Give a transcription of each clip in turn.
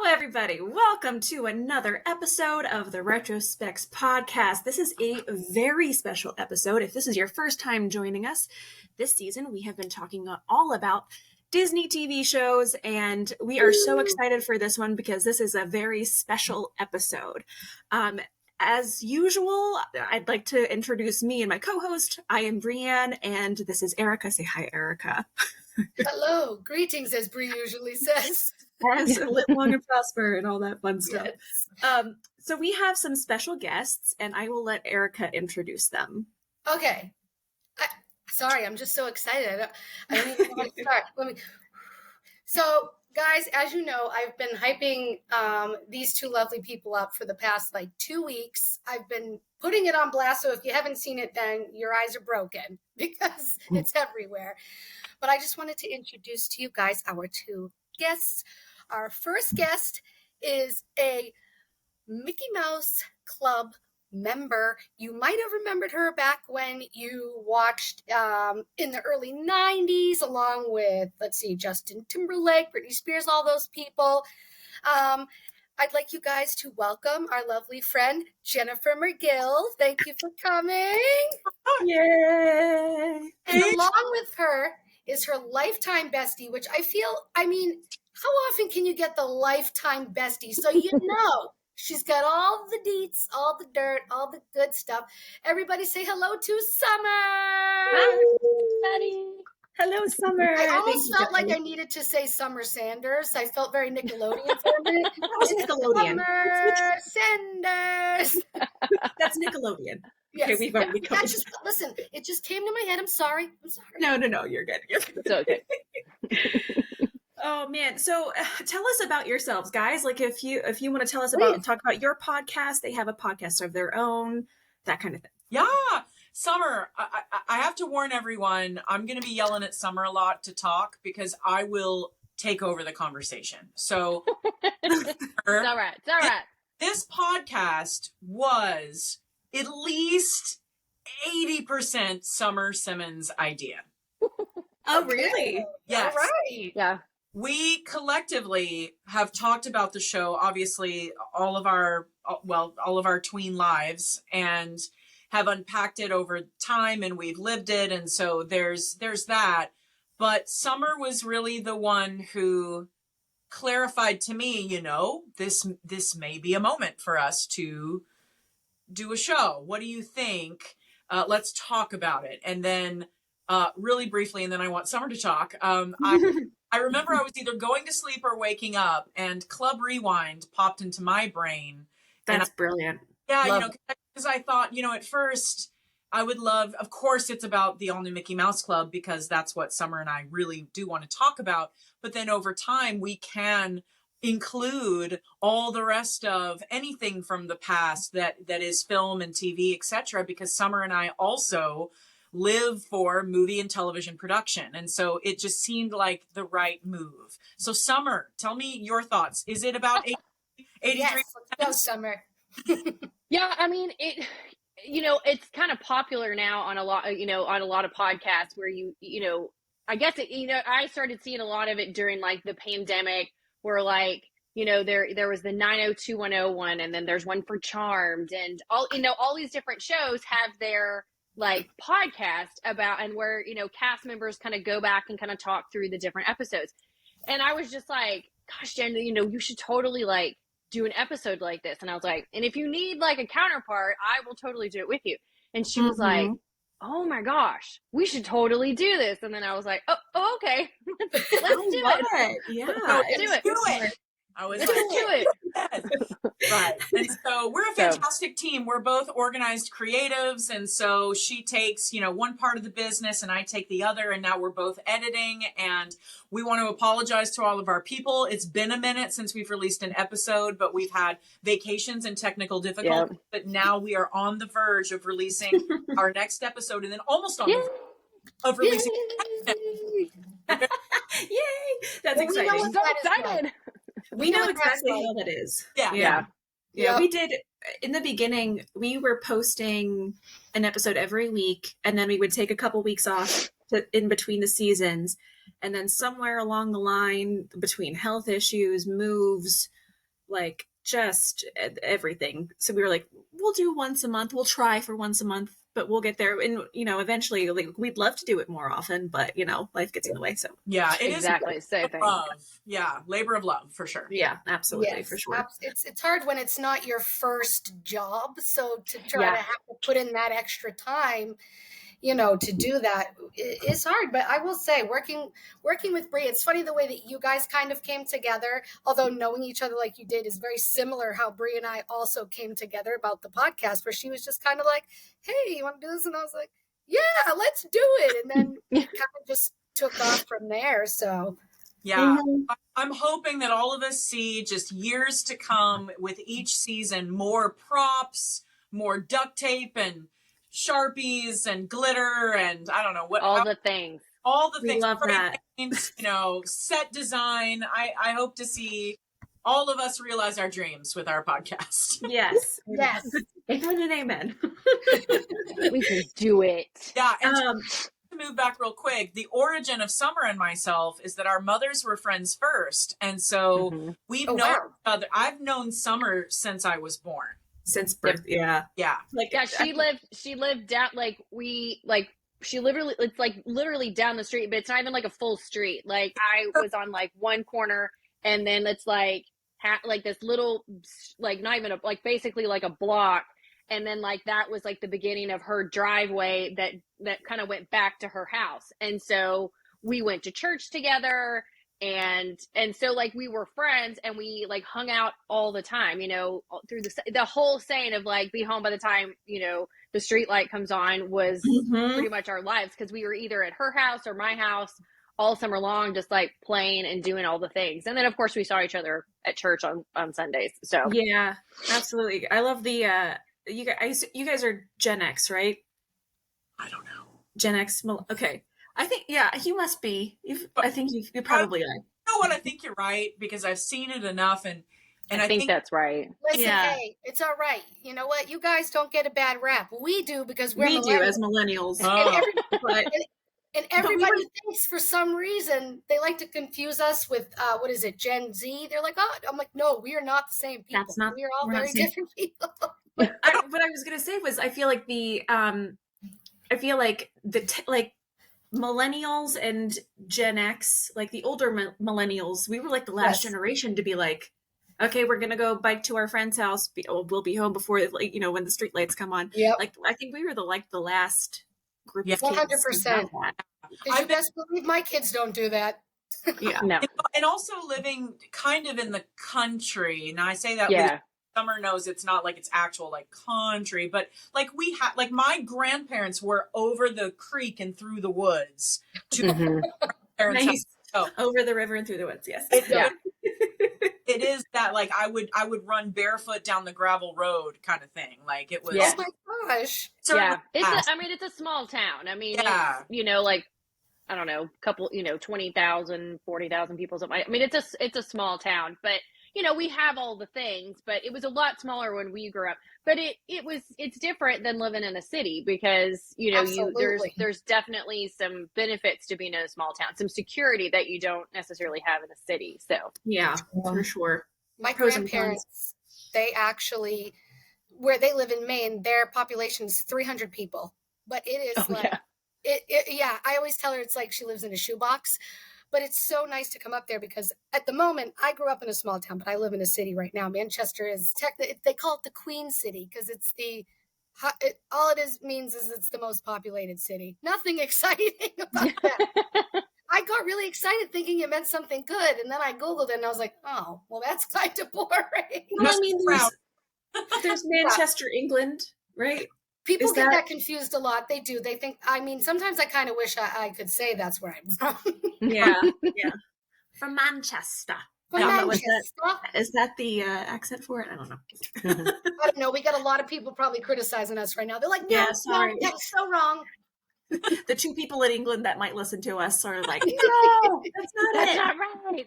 everybody. Welcome to another episode of the Retrospects podcast. This is a very special episode. If this is your first time joining us this season, we have been talking all about Disney TV shows, and we are so excited for this one because this is a very special episode. As usual, I'd like to introduce me and my co-host. I am Brianne, and this is Erica. Say hi, Erica. Hello. Greetings, as Brie usually says. As live long and prosper and all that fun stuff. Yes. So we have some special guests, and I will let Erica introduce them. Okay. Sorry, I'm just so excited. I don't even know how to start. So, guys, as you know, I've been hyping these two lovely people up for the past 2 weeks. I've been putting it on blast, so if you haven't seen it, then your eyes are broken because it's everywhere. But I just wanted to introduce to you guys our two guests. Our first guest is a Mickey Mouse Club member. You might have remembered her back when you watched in the early 90s along with, Justin Timberlake, Britney Spears, all those people. I'd like you guys to welcome our lovely friend, Jennifer McGill. Thank you for coming. Yay! And along with her is her lifetime bestie, which how often can you get the lifetime bestie? So she's got all the deets, all the dirt, all the good stuff. Everybody say hello to Summer. Hi, everybody. Hello, Summer. I almost felt like I needed to say Summer Sanders. I felt very Nickelodeon for a minute. That was Nickelodeon. Summer Sanders. That's Nickelodeon. Yes. Okay, we've already covered. Listen, it just came to my head. I'm sorry. No, you're good. It's okay. Oh man, so tell us about yourselves, guys. If you want to tell us talk about your podcast. They have a podcast of their own, that kind of thing. Yeah, Summer, I have to warn everyone, I'm going to be yelling at Summer a lot to talk because I will take over the conversation. So It's all right. This podcast was at least 80% Summer Simmons' idea. Oh, really? Yes. All right. Yeah. We collectively have talked about the show, obviously, all of our tween lives, and have unpacked it over time, and we've lived it. And so there's that. But Summer was really the one who clarified to me, this may be a moment for us to do a show. What do you think? Let's talk about it. And then really briefly, and then I want Summer to talk. I remember I was either going to sleep or waking up, and Club Rewind popped into my brain. That's brilliant. Yeah, because I thought, at first I would love, of course, it's about the all-new Mickey Mouse Club because that's what Summer and I really do want to talk about. But then over time, we can include all the rest of anything from the past that is film and TV, etc. Because Summer and I also live for movie and television production. And so it just seemed like the right move. So Summer, tell me your thoughts. Is it about 83? Yes, let's go, Summer. Yeah, it's kind of popular now on a lot of podcasts where I guess I started seeing a lot of it during the pandemic where there was the 90210 and then there's one for Charmed, and all these different shows have their podcast about, and where cast members kind of go back and kind of talk through the different episodes. And I was just like, gosh, Jen, you should totally do an episode like this. And I was like, and if you need a counterpart, I will totally do it with you. And she was like, oh my gosh, we should totally do this. And then I was like, oh okay, let's do it. Yeah, let's do it. I was let's do it. Yes. Right. And so we're a fantastic team. We're both organized creatives. And so she takes, one part of the business and I take the other. And now we're both editing. And we want to apologize to all of our people. It's been a minute since we've released an episode, but we've had vacations and technical difficulties. Yep. But now we are on the verge of releasing our next episode, and then almost on the verge of releasing. Yay! That's exciting. I'm so excited. We know exactly how that is. Yeah. We did, in the beginning, we were posting an episode every week, and then we would take a couple weeks off in between the seasons. And then somewhere along the line, between health issues, moves, like just everything. So we were like, we'll do once a month. We'll try for once a month, but we'll get there. And, you know, eventually, like, we'd love to do it more often, but, you know, life gets in the way. So Yeah, it is exactly. Same thing. love. Yeah, labor of love for sure. yeah, absolutely, Yes, for sure. it's hard when it's not your first job. So to try Yeah. to have to put in that extra time, you know, to do that is hard. But I will say, working with Brie, it's funny the way that you guys kind of came together. Although knowing each other like you did is very similar. How Brie and I also came together about the podcast, where she was just kind of like, "Hey, you want to do this?" And I was like, "Yeah, let's do it." And then it kind of just took off from there. So yeah, I'm hoping that all of us see just years to come with each season more props, more duct tape and Sharpies and glitter and I don't know what all the things. We love that. Paints, you know, set design. I hope to see all of us realize our dreams with our podcast. Yes. yes, Amen and amen. We can do it. Yeah, and to move back real quick, the origin of Summer and myself is that our mothers were friends first, and so we've known each other. I've known Summer since I was born. Since birth, yeah. Like she lived down she literally, it's like literally down the street, but it's not even like a full street. Like I was on like one corner, and then it's like like this little, like not even like basically like a block, and then like that was like the beginning of her driveway that kind of went back to her house. And so we went to church together, and so like we were friends, and we like hung out all the time, you know, through the whole saying of like be home by the time, you know, the street light comes on was pretty much our lives, because we were either at her house or my house all summer long, just like playing and doing all the things. And then of course we saw each other at church on Sundays. So yeah, absolutely. I love the you guys are Gen X, right? I don't know. Gen X, okay. I think, yeah, you must be. I think you probably are. You know what? I think you're right, because I've seen it enough, and I think that's right. Listen, hey, it's all right. You know what? You guys don't get a bad rap. We do, because we do as millennials. And everybody thinks for some reason they like to confuse us with what is it, Gen Z? They're like, oh, I'm like, no, we are not the same people. We are all very different people. What I was gonna say was, I feel like like millennials and Gen X, like the older millennials, we were like the last generation to be like, okay, we're gonna go bike to our friend's house. We'll be home before, like, you know, when the street lights come on. Yeah, like I think we were the last group of 100%. kids. Because you best believe my kids don't do that. Yeah, no. And also living kind of in the country. Now I say that Summer knows it's not like it's actual like country, but like we had, like my grandparents were over the creek and through the woods to parents' nice. house. Over the river and through the woods. Yes. It is that, like I would run barefoot down the gravel road kind of thing. Like it was. Oh my gosh. Yeah. It's a small town. I mean, it's, you know, like, I don't know, couple, you know, 20,000, 40,000 people. Something. I mean, it's a small town, but you know, we have all the things, but it was a lot smaller when we grew up. But it's different than living in a city, because, you know, there's definitely some benefits to being in a small town, some security that you don't necessarily have in a city. So yeah, for sure. My grandparents, they actually, where they live in Maine, their population is 300 people, but it is I always tell her it's like she lives in a shoebox. But it's so nice to come up there, because at the moment, I grew up in a small town, but I live in a city right now. Manchester is they call it the Queen City, because it's all it means is it's the most populated city. Nothing exciting about that. I got really excited thinking it meant something good, and then I Googled it and I was like, oh, well, that's kind of boring. Well, I mean, there's Manchester, England, right? People get that confused a lot. They do. They think, I mean, sometimes I kind of wish I could say that's where I'm from. Yeah. From Manchester. Is that the accent for it? I don't know. I don't know. We got a lot of people probably criticizing us right now. They're like, no, sorry. No, that's so wrong. The two people in England that might listen to us are like, no, that's not right.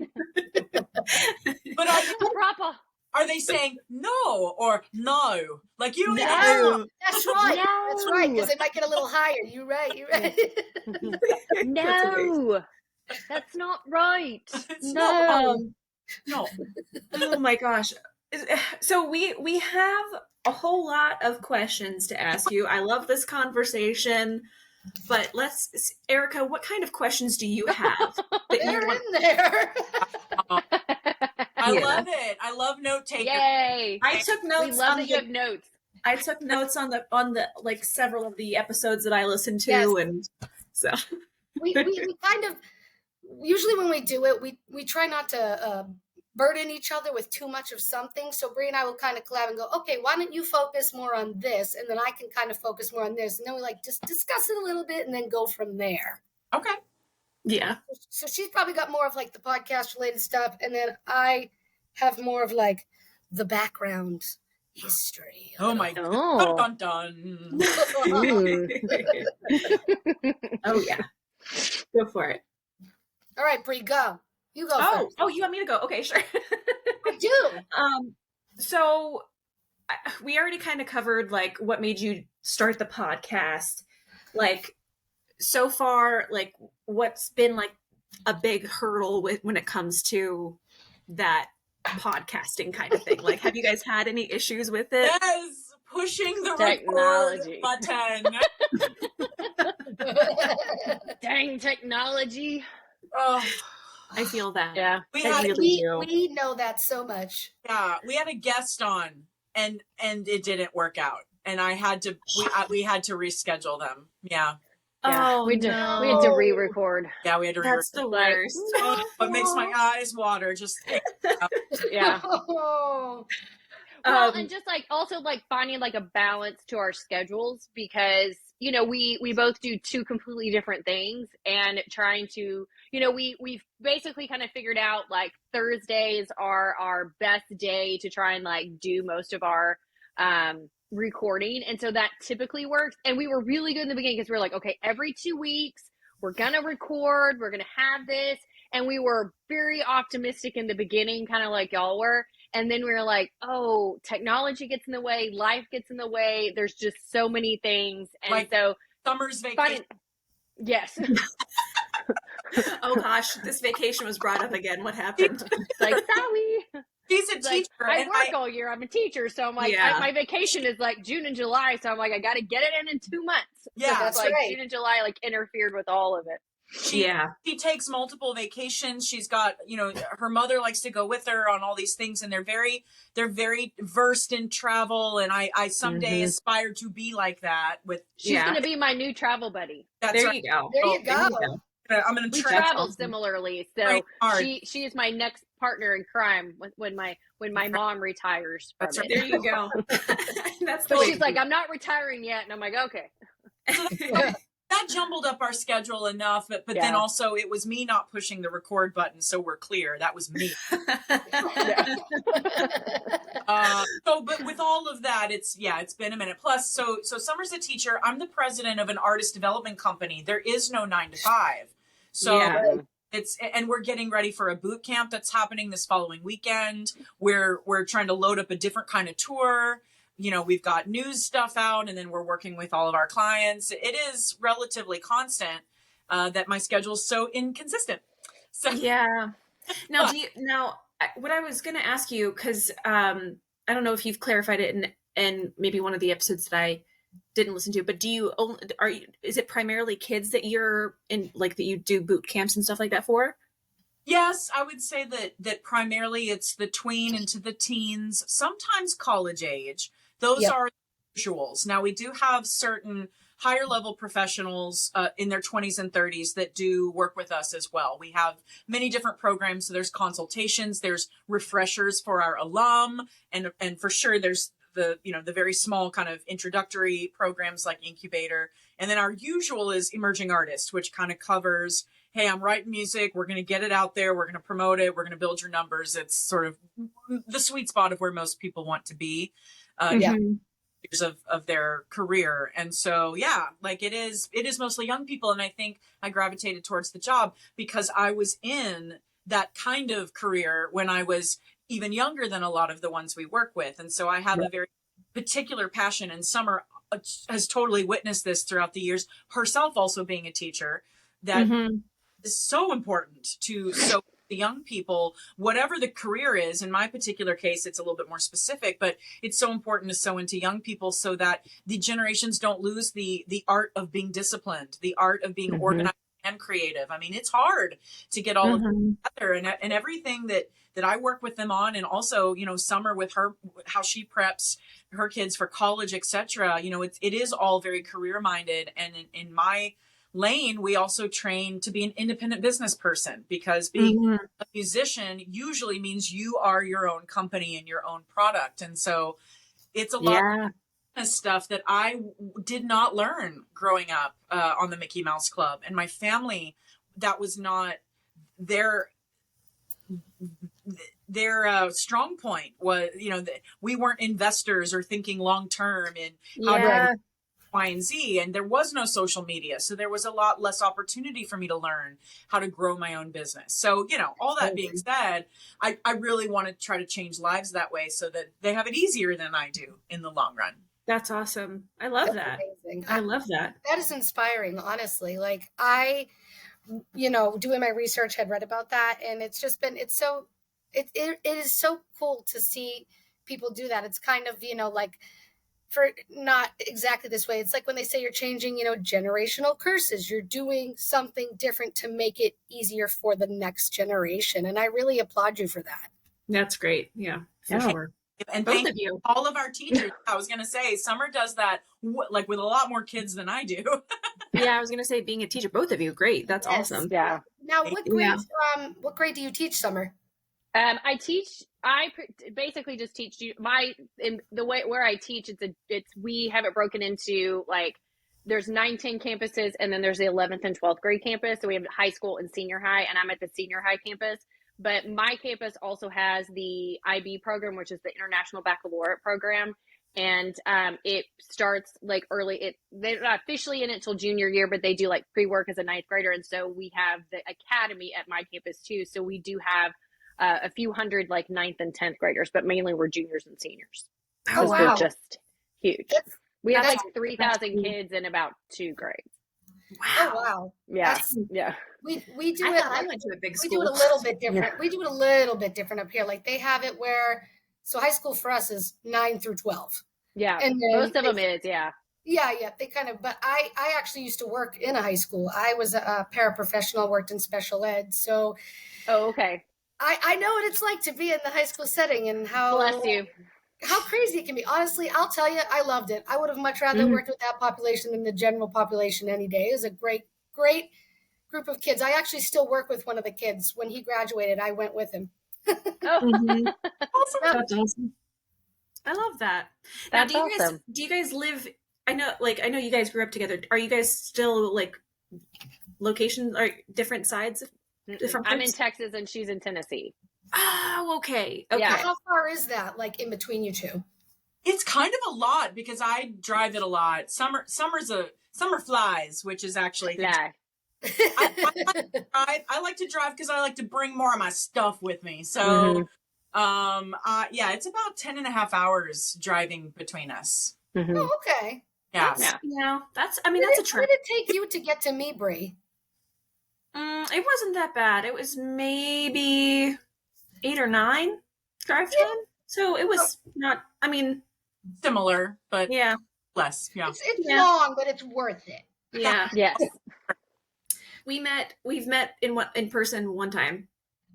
But proper. Are they saying no or no? Like you? No. That's right. No. That's right. Because they might get a little higher. You're right. No, that's not right. It's no. No. Oh my gosh. So we have a whole lot of questions to ask you. I love this conversation, but Erica, what kind of questions do you have that you They're want? in there. I Yeah. love it. I love note taking. Yay! I took We notes love on that you the have notes. I took notes on the like several of the episodes that I listened to, Yes. and so we kind of, usually when we do it, we try not to burden each other with too much of something. So Bree and I will kind of collab and go, okay, why don't you focus more on this, and then I can kind of focus more on this, and then we like just discuss it a little bit and then go from there. Okay. yeah. So she's probably got more of like the podcast related stuff, and then I have more of like the background history. Oh my god. Oh. Dun, dun. Ooh. Oh yeah. Go for it. All right, Bree, go. You go first. Oh, you want me to go? Okay, sure. I do. So we already kind of covered like what made you start the podcast. Like so far, like what's been like a big hurdle when it comes to that podcasting kind of thing? Like, have you guys had any issues with it? Yes, pushing the Technology. record button. Dang technology. Oh, I feel that. Yeah. we I had really do. we know that so much. we had a guest on, and it didn't work out, and I had to we had to reschedule them. Yeah, Oh, we had no. to re-record. yeah, we had to. That's the worst. Oh, it makes my eyes water. Just Yeah. Oh. Well, and just like also like finding like a balance to our schedules, because you know we both do two completely different things, and trying to, you know, we've basically kind of figured out like Thursdays are our best day to try and like do most of our recording, and so that typically works. And we were really good in the beginning because we were like, okay, every 2 weeks we're gonna record, we're gonna have this, and we were very optimistic in the beginning, kind of like y'all were. And then we were like, oh, technology gets in the way, life gets in the way. There's just so many things. And like so summer's vacation. yes. Oh gosh, this vacation was brought up again. What happened? Like, sorry. She's a Like, teacher, I and work all year. I'm a teacher. So I'm like, Yeah. my vacation is like June and July. So I'm like, I got to get it in 2 months. Yeah, So that's like right. June and July like interfered with all of it. she takes multiple vacations. She's got, you know, her mother likes to go with her on all these things, and they're very versed in travel, and I someday aspire to be like that with. She's going to be my new travel buddy. That's There right. you go. There you go. I'm gonna We travel. travel awesome. similarly, so Right, hard. she is my next partner in crime when my mom retires from That's it. right. There you go. That's the But way. she's like, I'm not retiring yet, and I'm like, okay. That jumbled up our schedule enough, but then Yeah. also it was me not pushing the record button, so we're clear. That was me. But with all of that, it's been a minute. Plus, so Summer's a teacher. I'm the president of an artist development company. There is no 9 to 5. So Yeah. and we're getting ready for a boot camp that's happening this following weekend. We're trying to load up a different kind of tour. You know, we've got news stuff out, and then we're working with all of our clients. It is relatively constant that my schedule is so inconsistent. So Yeah. Now, what I was going to ask you, because I don't know if you've clarified it in maybe one of the episodes that I didn't listen to, but is it primarily kids that you're in, like that you do boot camps and stuff like that for? yes, I would say that primarily it's the tween into the teens, sometimes college age. Those Yep. are the usuals. Now, we do have certain higher level professionals in their 20s and 30s that do work with us as well. We have many different programs. So there's consultations, there's refreshers for our alum, and for sure there's the very small kind of introductory programs like Incubator. And then our usual is emerging artist, which kind of covers, hey, I'm writing music, we're going to get it out there, we're going to promote it, we're going to build your numbers. It's sort of the sweet spot of where most people want to be. Yeah. Years of their career. And so, yeah, like it is mostly young people. And I think I gravitated towards the job because I was in that kind of career when I was even younger than a lot of the ones we work with. And so I have a very particular passion, and Summer has totally witnessed this throughout the years, herself also being a teacher, that is so important to so the young people, whatever the career is. In my particular case, it's a little bit more specific, but it's so important to sow into young people so that the generations don't lose the art of being disciplined, the art of being organized and creative. I mean, it's hard to get all of them together, and everything that I work with them on, and also, you know, Summer with her, how she preps her kids for college, etc. You know, it is all very career minded, and in my lane, we also train to be an independent business person, because being a musician usually means you are your own company and your own product. And so it's a lot of stuff that I did not learn growing up on the Mickey Mouse Club. And my family, that was not their strong point. Was, you know, we weren't investors or thinking long term in how to Y and Z, and there was no social media, so there was a lot less opportunity for me to learn how to grow my own business. So, you know, all that being said, I really want to try to change lives that way so that they have it easier than I do in the long run. That's awesome. I love that. Amazing. I love that. That is inspiring, honestly. Like, I, you know, doing my research, had read about that, and it's just been, it is so cool to see people do that. It's kind of, you know, like, for not exactly this way, it's like when they say you're changing, you know, generational curses, you're doing something different to make it easier for the next generation. And I really applaud you for that. That's great. Yeah, for sure. And both of you, all of our teachers. I was going to say, Summer does that like with a lot more kids than I do. Yeah, I was going to say, being a teacher, both of you, great. That's awesome. Yeah. Now, what grade do you teach, Summer? I basically just teach you the way where I teach. We have it broken into, like, there's 9-10 campuses, and then there's the 11th and 12th grade campus. So we have high school and senior high, and I'm at the senior high campus. But my campus also has the IB program, which is the International Baccalaureate program. And it starts like early. They're not officially in it till junior year, but they do like pre-work as a 9th grader. And so we have the academy at my campus too. So we do have a few hundred like 9th and 10th graders, but mainly we're juniors and seniors. Oh, wow. We're just huge. We have like 3,000 kids in about 2 grades. Wow. Oh, wow. Yeah. Yeah. We do it. I went to a big school. We do it a little bit different. Yeah. We do it a little bit different up here. Like, they have it where, so high school for us is 9 through 12. Yeah. And most of them is, yeah. Yeah. They kind of, but I actually used to work in a high school. I was a paraprofessional, worked in special ed. So. Oh, okay. I know what it's like to be in the high school setting, and how. Bless you. How crazy it can be. Honestly, I'll tell you, I loved it. I would have much rather worked with that population than the general population any day. It was a great group of kids. I actually still work with one of the kids. When he graduated, I went with him. Awesome. That's awesome. I love that. That's now, awesome. Do you guys live, I know you guys grew up together. Are you guys still like locations or different sides of different parts? I'm in Texas and she's in Tennessee. Oh, okay. Yeah. How far is that, like, in between you two? It's kind of a lot because I drive it a lot. Summer flies, which is actually fly. I like to drive because I like to bring more of my stuff with me. So, yeah, it's about 10 and a half hours driving between us. Mm-hmm. Oh, okay. Yeah. That's a trip. How did it take you to get to me, Bree? It wasn't that bad. It was maybe 8 or 9 drive time. So it was not, similar, but less. Yeah. It's long, but it's worth it. Yeah. Yes. We've met in person one time,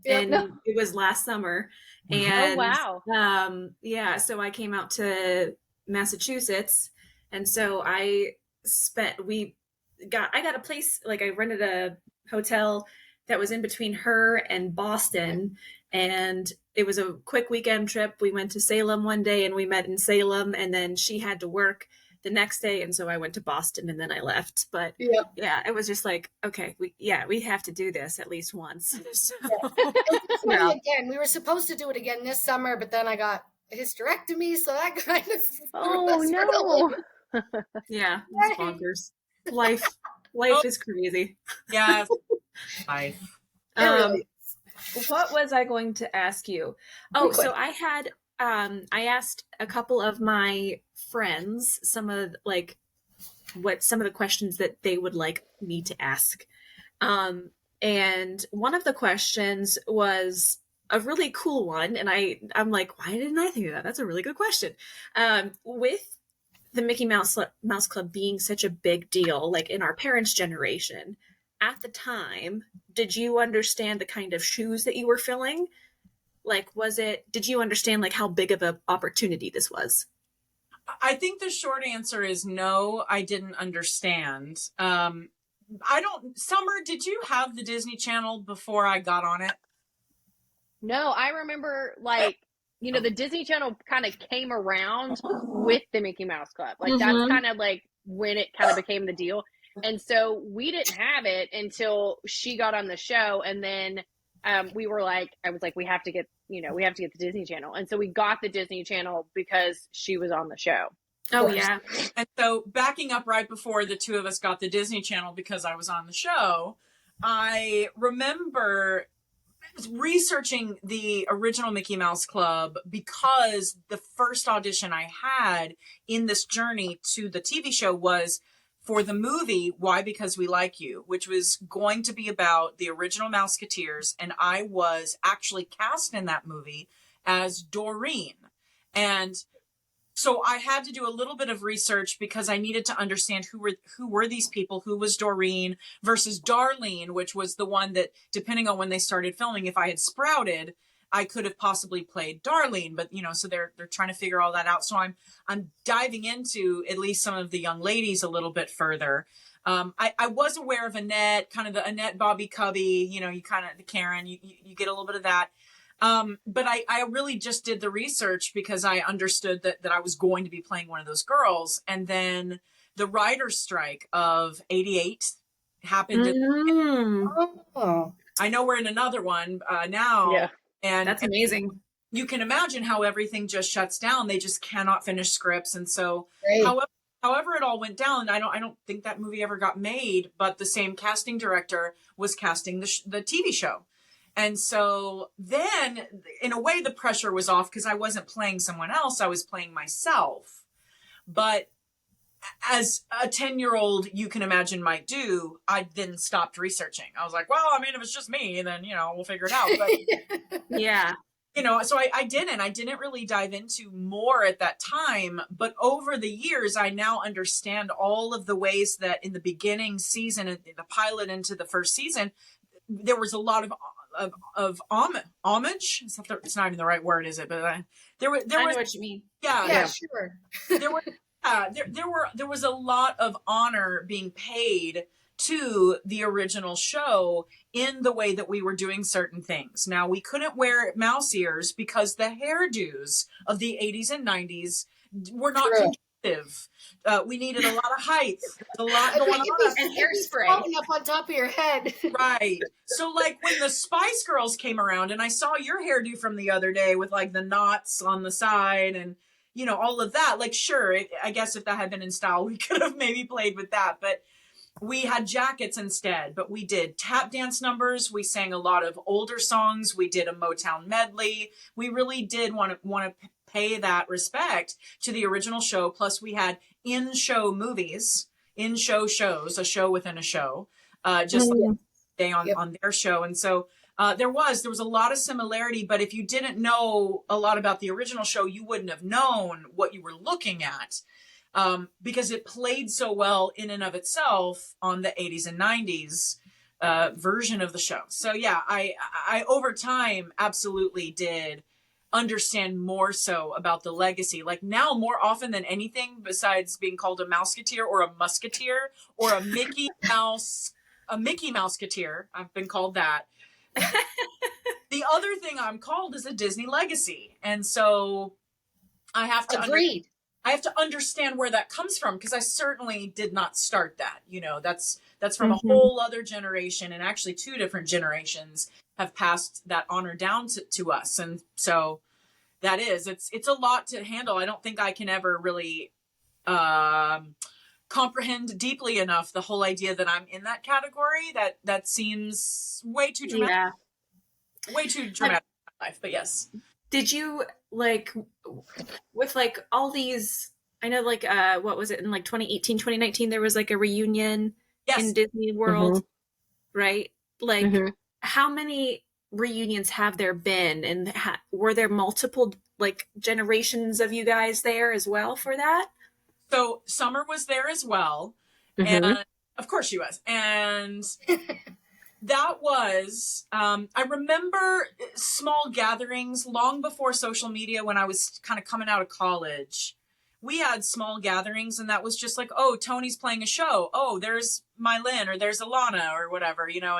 and it was last summer. And oh, wow. So I came out to Massachusetts, and so I got a place, like, I rented a hotel that was in between her and Boston, and it was a quick weekend trip. We went to Salem one day and we met in Salem, and then she had to work the next day, and so I went to Boston and then I left. But it was just like, okay, we have to do this at least once. So, again, we were supposed to do it again this summer, but then I got a hysterectomy, so that kind of yeah, it's bonkers. Life is crazy. Yeah. Life. What was I going to ask you? Oh, so I had I asked a couple of my friends some of the questions that they would like me to ask. And And one of the questions was a really cool one. And I'm like, why didn't I think of that? That's a really good question. With the Mickey Mouse Club being such a big deal, like in our parents' generation, at the time, did you understand the kind of shoes that you were filling? Like, did you understand like how big of an opportunity this was? I think the short answer is no, I didn't understand. Summer, did you have the Disney Channel before I got on it? No, I remember like, the Disney Channel kind of came around with the Mickey Mouse Club. Like that's kind of like when it kind of became the deal. And so we didn't have it until she got on the show. And then I was like, we have to get the Disney Channel. And so we got the Disney Channel because she was on the show. Oh, yeah. And so backing up right before the two of us got the Disney Channel because I was on the show, I remember researching the original Mickey Mouse Club because the first audition I had in this journey to the TV show was for the movie Why Because We Like You, which was going to be about the original Mouseketeers, and I was actually cast in that movie as Doreen. And so I had to do a little bit of research because I needed to understand who were these people, who was Doreen versus Darlene, which was the one that, depending on when they started filming, if I had sprouted, I could have possibly played Darlene. But so they're trying to figure all that out. So I'm diving into at least some of the young ladies a little bit further. I was aware of Annette, kind of the Annette Bobby Cubby, you kind of the Karen, you get a little bit of that. But I really just did the research because I understood that I was going to be playing one of those girls. And then the writer's strike of 88 happened. I know we're in another one now. Yeah. And that's amazing. You can imagine how everything just shuts down. They just cannot finish scripts. And so however it all went down, I don't think that movie ever got made, but the same casting director was casting the TV show. And so then, in a way, the pressure was off because I wasn't playing someone else. I was playing myself. But as a 10-year-old, you can imagine, might do, I then stopped researching. I was like, well, I mean, if it's just me, then, we'll figure it out. But, yeah. So I didn't really dive into more at that time. But over the years, I now understand all of the ways that in the beginning season, the pilot into the first season, there was a lot of homage. It's not even the right word, is it? But I know what you mean. Yeah, sure. There was a lot of honor being paid to the original show in the way that we were doing certain things. Now, we couldn't wear mouse ears because the hairdos of the 80s and 90s were not conducive. We needed a lot of height, a lot going on, and hairspray falling up on top of your head. Right. So, like when the Spice Girls came around, and I saw your hairdo from the other day with like the knots on the side, and all of that. Like, sure, I guess if that had been in style, we could have maybe played with that, but we had jackets instead. But we did tap dance numbers. We sang a lot of older songs. We did a Motown medley. We really did want to pay that respect to the original show. Plus, we had in-show movies, in-show shows, a show within a show, just like they on their show. And so there was a lot of similarity, but if you didn't know a lot about the original show, you wouldn't have known what you were looking at because it played so well in and of itself on the 80s and 90s version of the show. So yeah, I over time absolutely did understand more so about the legacy. Like now, more often than anything, besides being called a Mouseketeer or a Musketeer or a Mickey Mouseketeer, I've been called that. The other thing I'm called is a Disney legacy. And so I have to understand where that comes from, because I certainly did not start that. That's from a whole other generation, and actually 2 different generations have passed that honor down to us. And so that it's a lot to handle. I don't think I can ever really comprehend deeply enough the whole idea that I'm in that category. That seems way too dramatic. Yeah. Way too dramatic in my life, but yes. Did you with all these, I know what was it in 2018, 2019, there was a reunion in Disney World, right? like, Mm-hmm. how many reunions have there been, and were there multiple like generations of you guys there as well for that? So Summer was there as well. Mm-hmm. And of course she was. And that was, I remember small gatherings long before social media when I was kind of coming out of college. We had small gatherings, and that was just like, oh, Tony's playing a show. Oh, there's Mylin, or there's Alana, or whatever, you know,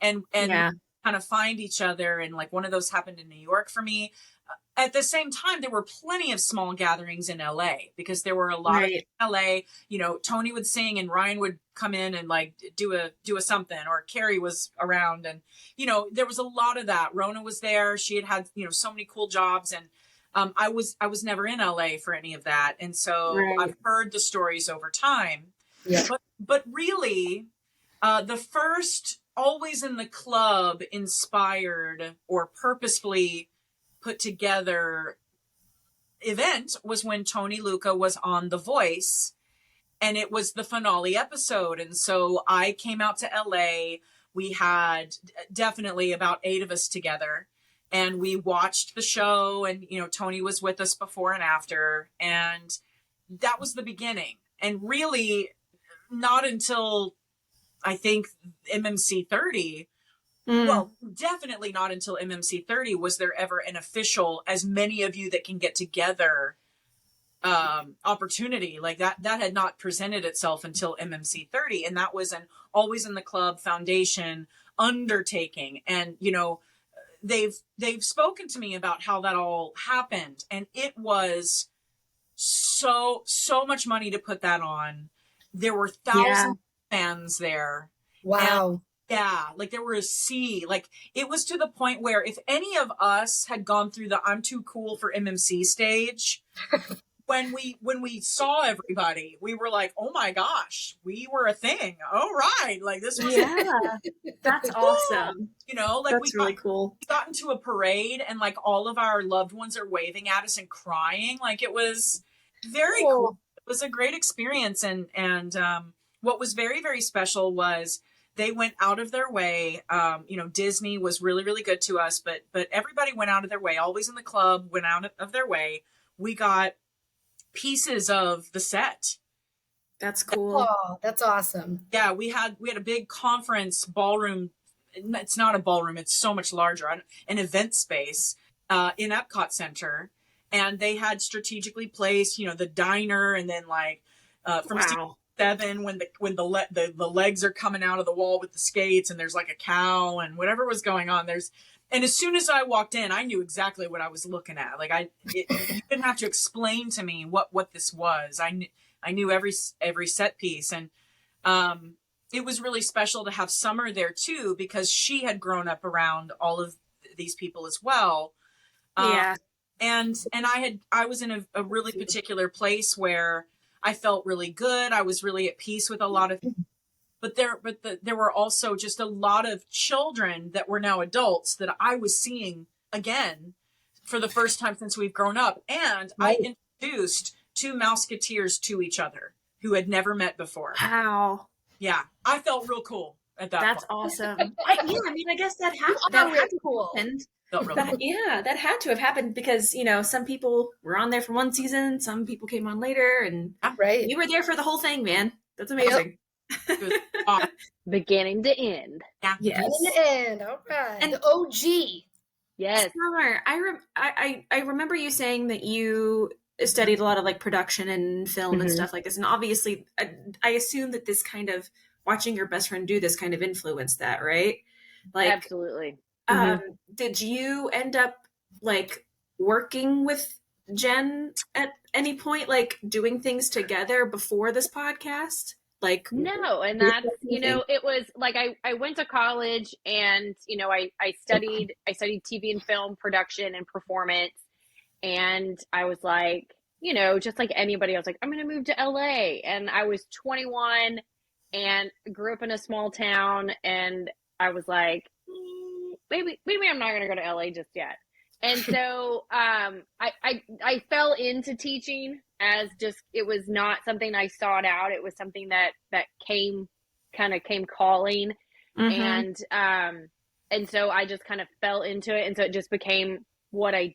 and Yeah. kind of find each other. And like one of those happened in New York for me. At the same time, there were plenty of small gatherings in LA, because there were a lot Right. of LA, you know, Tony would sing and Ryan would come in and like do a something, or Carrie was around, and, you know, there was a lot of that. Rona was there. She had, you know, so many cool jobs. And I was never in LA for any of that. And so Right. I've heard the stories over time. Yeah. But really, the first Always in the Club inspired or purposefully put together event was when Tony Luca was on The Voice, and it was the finale episode. And so I came out to LA. We had definitely about 8 of us together, and we watched the show, and, you know, Tony was with us before and after, and that was the beginning. And really not until I think MMC 30, well, definitely not until MMC 30 was there ever an official, as many of you that can get together, opportunity like that. That had not presented itself until MMC 30. And that was an Always in the Club Foundation undertaking. And, you know, they've spoken to me about how that all happened. And it was so much money to put that on. There were thousands of fans there. Wow. Yeah, like there were a sea. Like it was to the point where if any of us had gone through the I'm too cool for MMC stage, when we saw everybody, we were like, oh my gosh, we were a thing. All right, like this was That's awesome. You know, like That's really cool. We got into a parade, and like all of our loved ones are waving at us and crying. Like it was very cool. It was a great experience, and what was very, very special was they went out of their way. You know, Disney was really, really good to us, but everybody went out of their way. Always in the Club went out of their way. We got pieces of the set. That's cool. Oh, that's awesome. Yeah, we had a big conference ballroom. It's not a ballroom; it's so much larger. An event space in Epcot Center, and they had strategically placed, you know, the diner, and then like from Wow. 7 when the legs are coming out of the wall with the skates, and there's like a cow and whatever was going on. And as soon as I walked in, I knew exactly what I was looking at. Like you didn't have to explain to me what this was. I knew every set piece, and it was really special to have Summer there too, because she had grown up around all of these people as well. Yeah. And I was in a really particular place where I felt really good. I was really at peace with a lot of, but there were also just a lot of children that were now adults that I was seeing again for the first time since we've grown up. And I introduced 2 Mouseketeers to each other who had never met before. Wow. Yeah, I felt real cool at that That's point. awesome. I mean, I guess that had to cool. happen. Felt real cool. That had to have happened because, you know, some people were on there for one season, some people came on later, and Right. you were there for the whole thing, man. That's amazing. It was awesome. Beginning to end. Yeah. Yes. In the end, all right. And- the OG. Yes. Summer, I remember you saying that you studied a lot of like production and film and Mhm. stuff like this, and obviously, I assume that this kind of watching your best friend do this kind of influenced that, right? Like, Absolutely. did you end up like working with Jen at any point, like doing things together before this podcast? Like, No, and that's, you know, it was like I went to college, and, you know, I studied TV and film production and performance, and I was like, you know, just like anybody, I was like, I'm gonna move to LA, and I was 21 and grew up in a small town, and I was like, maybe I'm not gonna go to LA just yet. And so I fell into teaching as just, it was not something I sought out. It was something that came calling. And so I just kind of fell into it, and so it just became what I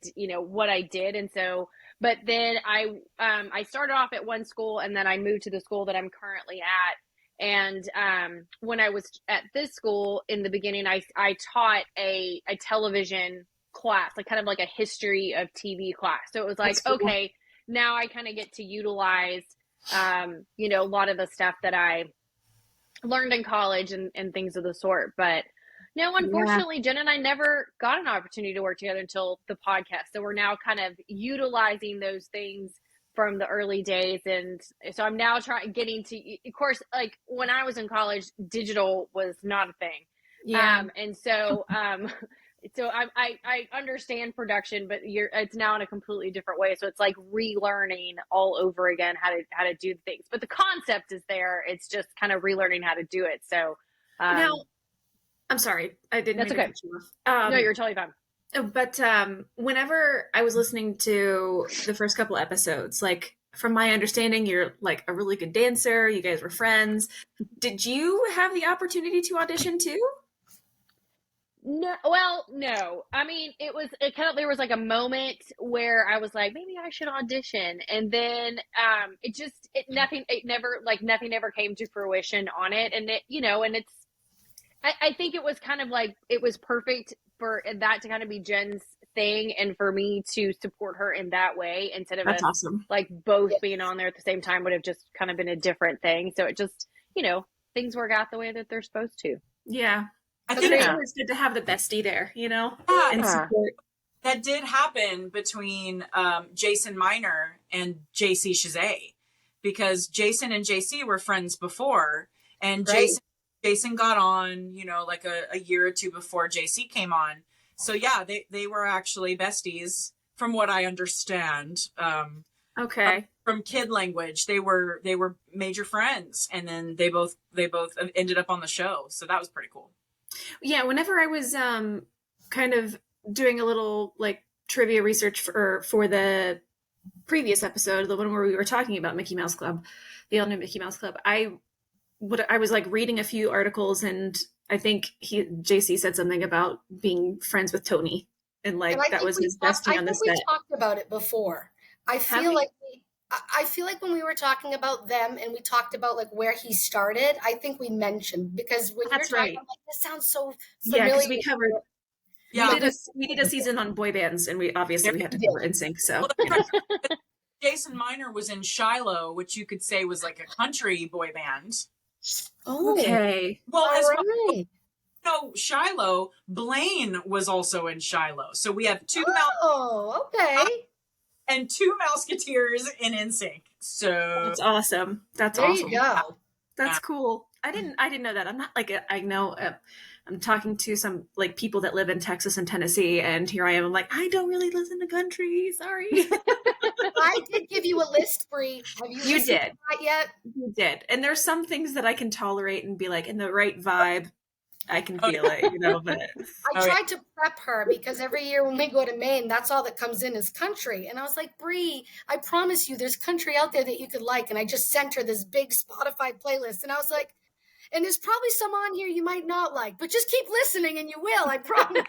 did. And so, but then I started off at one school, and then I moved to the school that I'm currently at. And when I was at this school in the beginning, I taught a television class, like kind of like a history of TV class. So it was like, cool. Okay, now I kind of get to utilize, a lot of the stuff that I learned in college and things of the sort. But no, unfortunately, Jen and I never got an opportunity to work together until the podcast. So we're now kind of utilizing those things from the early days. And so I'm now getting to, of course, like when I was in college, digital was not a thing. Yeah. And so, so I understand production, but it's now in a completely different way. So it's like relearning all over again how to do things. But the concept is there. It's just kind of relearning how to do it. So now, I'm sorry, I didn't. That's mean okay. to cut you off. No, you're totally fine. But whenever I was listening to the first couple episodes, like from my understanding, you're like a really good dancer. You guys were friends. Did you have the opportunity to audition too? No, well, no. I mean, there was like a moment where I was like, maybe I should audition. And then nothing ever came to fruition on it. And I think it was kind of like, it was perfect for that to kind of be Jen's thing and for me to support her in that way instead of That's awesome. Like both being on there at the same time would have just kind of been a different thing. So it just, things work out the way that they're supposed to. Yeah. I think it's always good to have the bestie there, Yeah. And support. That did happen between Jason Miner and JC Chazet, because Jason and JC were friends before, and Jason got on, like a year or two before JC came on. So yeah, they were actually besties from what I understand. Okay. From kid language, they were major friends, and then they both ended up on the show. So that was pretty cool. Yeah, whenever I was kind of doing a little like trivia research for the previous episode, the one where we were talking about Mickey Mouse Club, the all new Mickey Mouse Club, I was like reading a few articles, and I think JC said something about being friends with Tony, and that was his bestie on the set. We talked about it before. I feel like when we were talking about them and we talked about like where he started, I think we mentioned, because when you're talking, I'm like, this sounds so familiar. Yeah, because we covered. Yeah, we did a season on boy bands, and we had to cover NSYNC. So Jason Miner was in Shiloh, which you could say was like a country boy band. Oh, okay. Well, Shiloh, Blaine was also in Shiloh. So we have two. Oh, okay. And two Mouseketeers in NSYNC. So that's awesome. That's there awesome. You go. That's cool. I didn't know that. I'm not like I know. I'm talking to some like people that live in Texas and Tennessee, and here I am. I'm like, I don't really listen to country. Sorry. I did give you a list, Bree. Have you did that yet? You did. And there's some things that I can tolerate and be like in the right vibe. I can feel it, but I tried to prep her, because every year when we go to Maine, that's all that comes in is country. And I was like, Bree, I promise you there's country out there that you could like. And I just sent her this big Spotify playlist. And I was like, and there's probably some on here you might not like, but just keep listening and you will, I promise.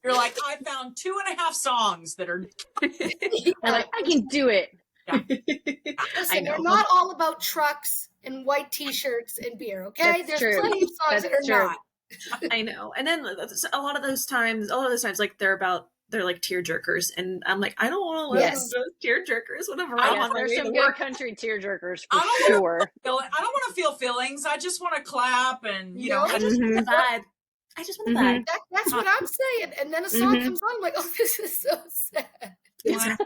You're like, I found 2.5 songs that are like, I can do it. Yeah. Listen, they're not all about trucks and white t-shirts and beer, okay? That's There's true. plenty of songs that are not. I know. And then a lot of those times, like they're like tear jerkers, and I'm like, I don't want to listen to tear jerkers whenever I'm on my way There's some to good work. country tear jerkers for sure. I don't want to feel feelings. I just want to clap and I just want the vibe. I just want the vibe. That's what I'm saying. And then a song comes on, I'm like, oh, this is so sad. I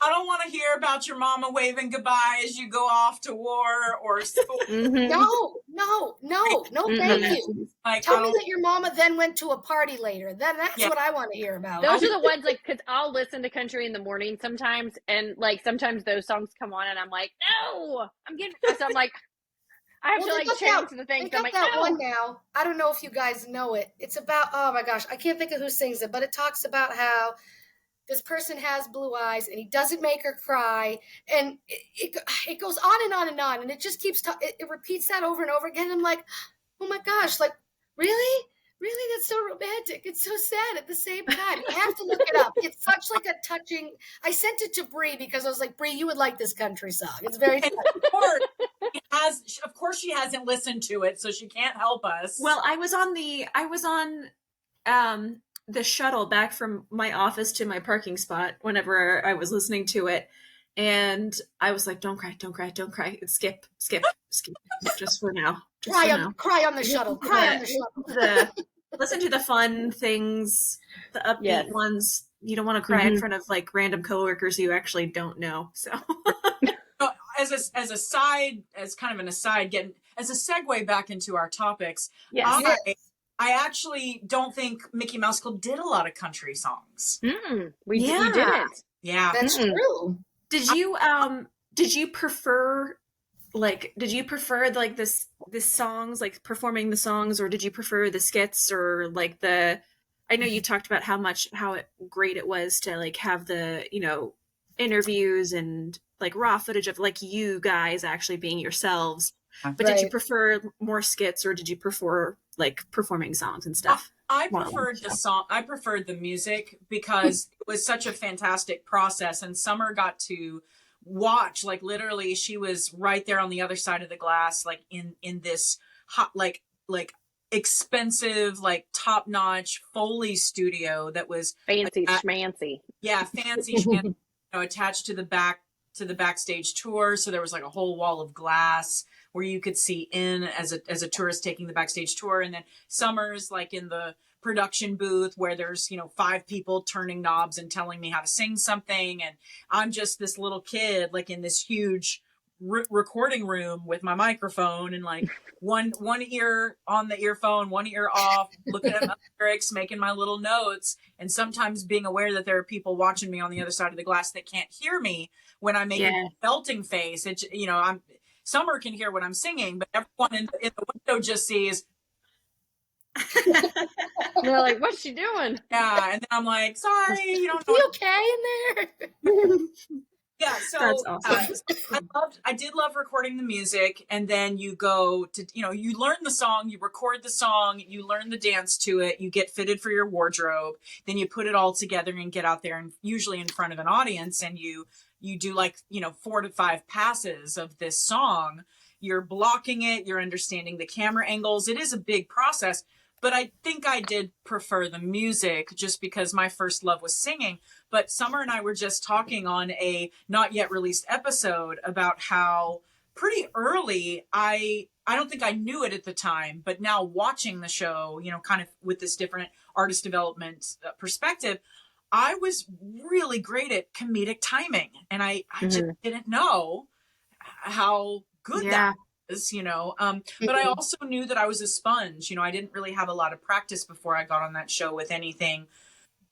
don't want to hear about your mama waving goodbye as you go off to war or school. No, thank you. Like, Tell me that your mama then went to a party later. That's what I want to hear about. Those are the ones, like, because I'll listen to country in the morning sometimes, and like sometimes those songs come on, and I'm like, no, so I'm like, I have to like change the thing. I'm like, that one now. I don't know if you guys know it. It's about, oh my gosh, I can't think of who sings it, but it talks about how this person has blue eyes and he doesn't make her cry, and it goes on and on and on, and it just keeps it repeats that over and over again. I'm like, oh my gosh, like, really? Really? That's so romantic. It's so sad at the same time. You have to look it up. It's such like a touching. I sent it to Bree because I was like, Bree, you would like this country song. It's very of course she hasn't listened to it, so she can't help us. Well, I was on the shuttle back from my office to my parking spot whenever I was listening to it. And I was like, don't cry, don't cry, don't cry. Skip, just for now. Cry on the shuttle. Cry on the shuttle. Listen to the fun things, the upbeat ones. You don't want to cry in front of like random coworkers you actually don't know. So as a side, as kind of an aside, as a segue back into our topics, I actually don't think Mickey Mouse Club did a lot of country songs. We didn't. Yeah, that's true. Did you prefer like this songs, like performing the songs, or did you prefer the skits, or like I know you talked about how great it was to like have the, you know, interviews and like raw footage of like you guys actually being yourselves. But did you prefer more skits, or did you prefer like performing songs and stuff? I preferred the song. I preferred the music because it was such a fantastic process, and Summer got to watch, like, literally she was right there on the other side of the glass, like in this hot, like expensive, like top-notch Foley studio that was fancy schmancy. Yeah, fancy schmancy, you know, attached to the backstage tour. So there was like a whole wall of glass where you could see in as a tourist taking the backstage tour. And then Summer's like in the production booth where there's, you know, 5 people turning knobs and telling me how to sing something. And I'm just this little kid, like in this huge recording room with my microphone and like one ear on the earphone, one ear off, looking at my lyrics, making my little notes, and sometimes being aware that there are people watching me on the other side of the glass that can't hear me when I make a belting face. It, you know, Summer can hear what I'm singing, but everyone in the window just sees. They're like, "What's she doing?" Yeah, and then I'm like, "Sorry, you don't know." You okay in there? Yeah, so that's awesome. I did love recording the music, and then you go to, you know, you learn the song, you record the song, you learn the dance to it, you get fitted for your wardrobe, then you put it all together and get out there, and usually in front of an audience, and you do like, you know, 4 to 5 passes of this song. You're blocking it, you're understanding the camera angles. It is a big process, but I think I did prefer the music just because my first love was singing. But Summer and I were just talking on a not yet released episode about how pretty early, I don't think I knew it at the time, but now watching the show, you know, kind of with this different artist development perspective, I was really great at comedic timing. And I just didn't know how good that was, you know. But I also knew that I was a sponge. You know, I didn't really have a lot of practice before I got on that show with anything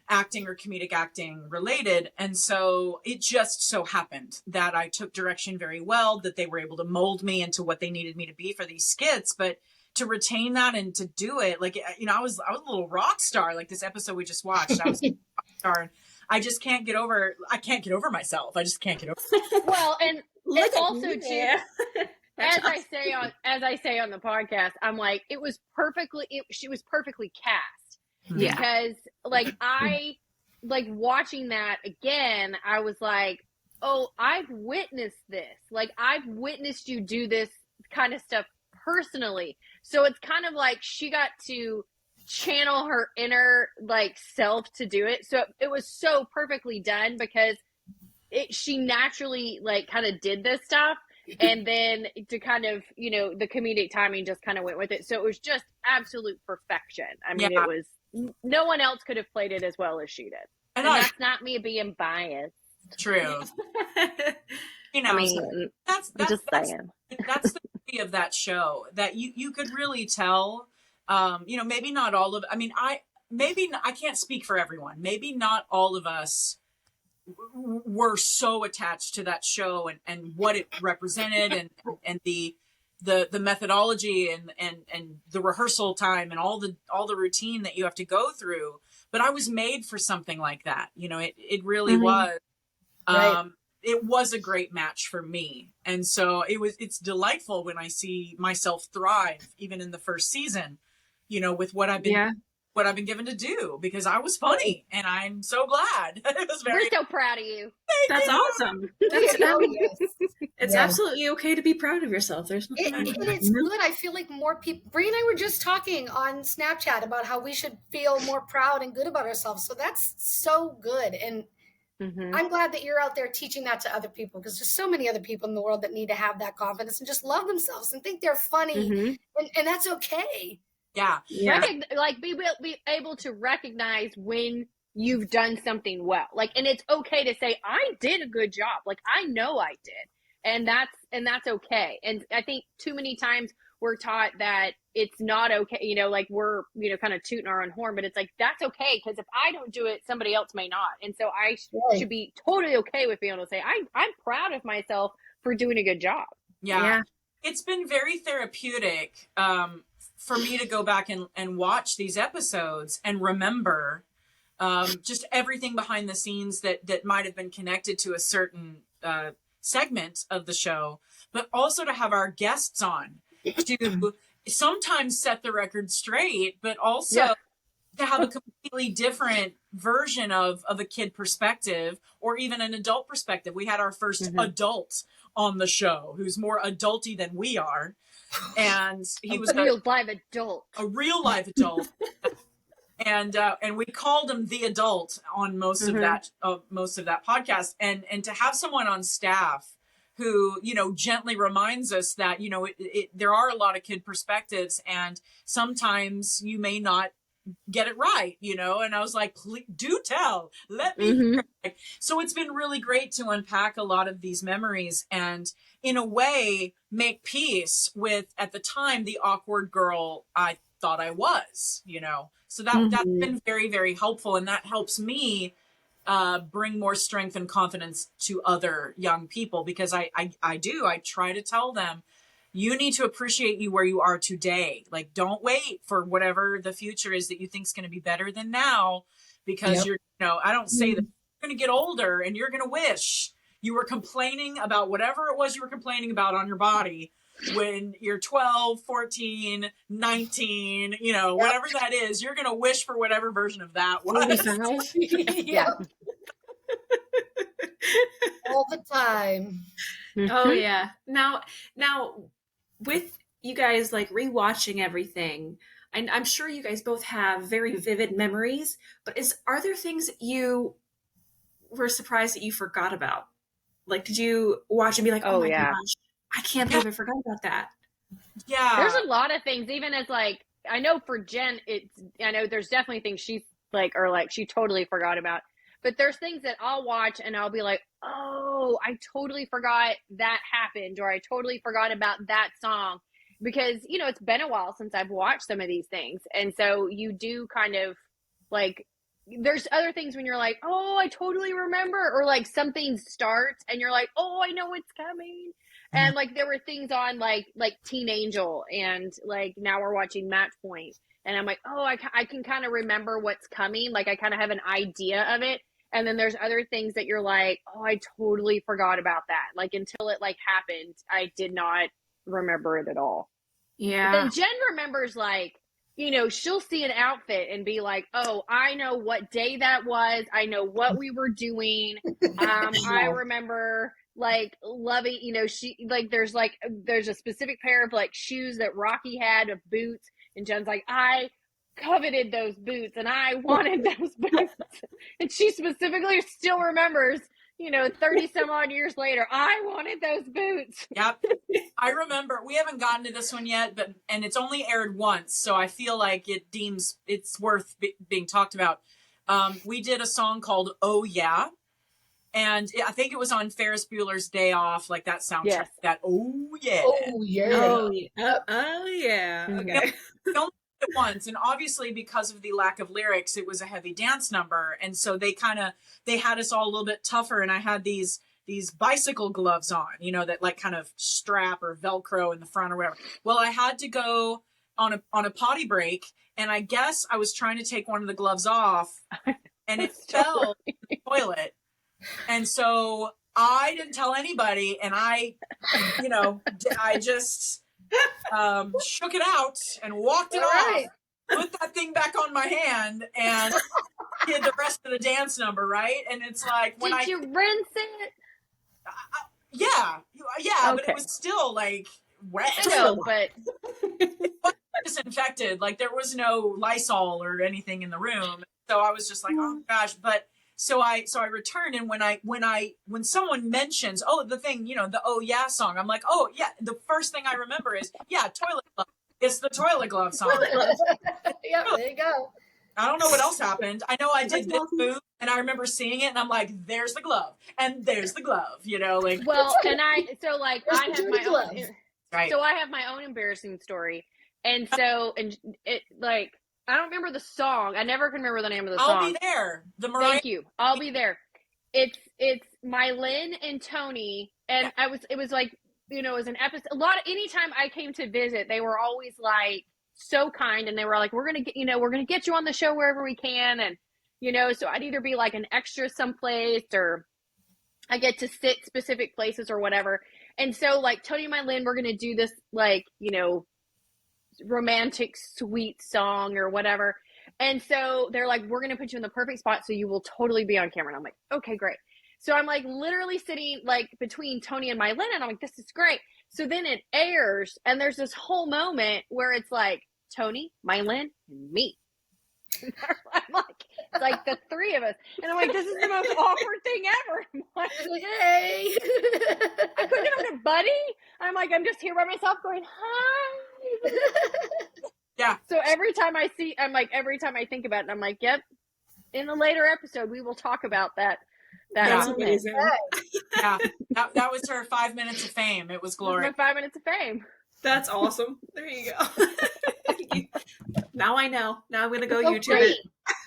acting or comedic acting related. And so it just so happened that I took direction very well, that they were able to mold me into what they needed me to be for these skits. But to retain that and to do it, like, you know, I was a little rock star. Like this episode we just watched, I was a rock star. And I just can't get over myself. I just can't get over. Well, and it's also too, as I say on the podcast, I'm like, she was perfectly cast. Yeah. Because like I like watching that again, I was like, oh, I've witnessed this. Like I've witnessed you do this kind of stuff personally. So it's kind of like she got to channel her inner like self to do it. So it was so perfectly done because she naturally like kind of did this stuff. And then to kind of, you know, the comedic timing just kind of went with it. So it was just absolute perfection. I mean, it was, no one else could have played it as well as she did. And that's not me being biased. True. You know, I mean, that's just saying. That's the beauty of that show, that you could really tell, you know, maybe not all of, I mean, I can't speak for everyone. Maybe not all of us were so attached to that show and what it represented and the methodology and the rehearsal time and all the routine that you have to go through. But I was made for something like that. You know, it really was. Right. it was a great match for me. And so it's delightful when I see myself thrive, even in the first season, you know, with what I've been given to do, because I was funny and I'm so glad. It was We're so proud of you. That's awesome. It's absolutely okay to be proud of yourself. There's nothing and it's good. I feel like more people, Bree and I were just talking on Snapchat about how we should feel more proud and good about ourselves. So that's so good. And I'm glad that you're out there teaching that to other people, because there's so many other people in the world that need to have that confidence and just love themselves and think they're funny. And that's okay. Yeah. Like be able to recognize when you've done something well. Like, and it's okay to say, I did a good job. Like, I know I did. And that's okay. And I think too many times we're taught that it's not okay, you know, like we're, you know, kind of tooting our own horn, but it's like, that's okay. Because if I don't do it, somebody else may not. And so I should be totally okay with being able to say, I'm proud of myself for doing a good job. Yeah. It's been very therapeutic for me to go back and watch these episodes and remember just everything behind the scenes that might have been connected to a certain segment of the show, but also to have our guests on to sometimes set the record straight, but also to have a completely different version of a kid perspective or even an adult perspective. We had our first adult on the show who's more adulty than we are. And he was a real live adult. A real live adult. And we called him the adult on most of that podcast. And to have someone on staff who, you know, gently reminds us that, you know, there are a lot of kid perspectives and sometimes you may not get it right, you know. And I was like, please do tell, let me hear it. So it's been really great to unpack a lot of these memories and in a way make peace with, at the time, the awkward girl I thought I was, you know. So that's been very, very helpful. And that helps me bring more strength and confidence to other young people, because I try to tell them, you need to appreciate you where you are today. Like, don't wait for whatever the future is that you think is going to be better than now, because you're, you know, I don't say that you're going to get older and you're going to wish you were complaining about whatever it was you were complaining about on your body when you're 12, 14, 19, you know, whatever that is, you're going to wish for whatever version of that was. All the time. Oh yeah. Now with you guys like rewatching everything, and I'm sure you guys both have very vivid memories, but are there things that you were surprised that you forgot about? Like, did you watch and be like, oh my gosh, I can't believe I forgot about that? Yeah. There's a lot of things, even as like, I know for Jen, I know there's definitely things she's like, or like she totally forgot about. But there's things that I'll watch and I'll be like, oh, I totally forgot that happened, or I totally forgot about that song, because, you know, it's been a while since I've watched some of these things. And so you do kind of like, there's other things when you're like, oh, I totally remember, or like something starts and you're like, oh, I know it's coming. And like there were things on like Teen Angel, and like now we're watching Match Point, and I'm like, oh, I can kind of remember what's coming. Like I kind of have an idea of it. And then there's other things that you're like, oh, I totally forgot about that. Like until it like happened, I did not remember it at all. Yeah. But then Jen remembers, like, you know, she'll see an outfit and be like, oh, I know what day that was. I know what we were doing. I remember like loving, you know, she like there's a specific pair of like shoes that Rocky had, of boots, and Jen's like, I coveted those boots and I wanted those boots. And she specifically still remembers, you know, 30 some odd years later, I wanted those boots. Yep. I remember, we haven't gotten to this one yet, and it's only aired once, so I feel like it's worth being talked about. We did a song called Oh Yeah, and I think it was on Ferris Bueller's Day Off, like that soundtrack. Yes. That oh yeah. Oh yeah. Oh yeah. Oh yeah. Okay. We only did it once, and obviously because of the lack of lyrics, it was a heavy dance number, and so they had us all a little bit tougher, and I had these bicycle gloves on, you know, that like kind of strap or Velcro in the front or whatever. Well, I had to go on a potty break, and I guess I was trying to take one of the gloves off, and it fell in the toilet. And so I didn't tell anybody, and I just shook it out and walked it off, put that thing back on my hand, and did the rest of the dance number, right? And it's like, when Did you rinse it? Yeah, Okay. but it was still like wet. I know, but It wasn't disinfected. Like, there was no Lysol or anything in the room. So I was just like, oh gosh. But so I returned, and when someone mentions, oh, the thing, the Oh Yeah song, I'm like, oh yeah, the first thing I remember is, yeah, Toilet Glove. It's the Toilet Glove song. Yeah, there you go. I don't know what else happened. I know I did this move, and I remember seeing it, and I'm like, there's the glove, and there's the glove, like. Well, and I have my glove. own. Right. So I have my own embarrassing story, and so it like I don't remember the song. I never can remember the name of the song. I'll be there. The Mariah. Thank you. I'll be there. It's Mylin and Tony, and it was like, it was an episode. Anytime I came to visit, they were always like so kind, and they were like, we're gonna get you on the show wherever we can, and so I'd either be like an extra someplace, or I get to sit specific places or whatever. And so like Tony and Mylin, we're gonna do this like romantic sweet song or whatever, and so they're like, we're gonna put you in the perfect spot so you will totally be on camera. And I'm like, okay, great. So I'm like literally sitting like between Tony and Mylin, and I'm like, this is great. So then it airs, and there's this whole moment where it's like Tony, Mylin, and me. I'm like, it's like the three of us, and I'm like, this is the most awkward thing ever. I'm like, Hey. I couldn't have a buddy. I'm like, I'm just here by myself going, hi. Yeah. So every time I think about it, I'm like, yep. In a later episode, we will talk about that. That's moment. amazing. Yeah, that was her 5 minutes of fame. It was glorious. My 5 minutes of fame. That's awesome. There you go. Now I know. Now I'm gonna go Oh, YouTube great. it.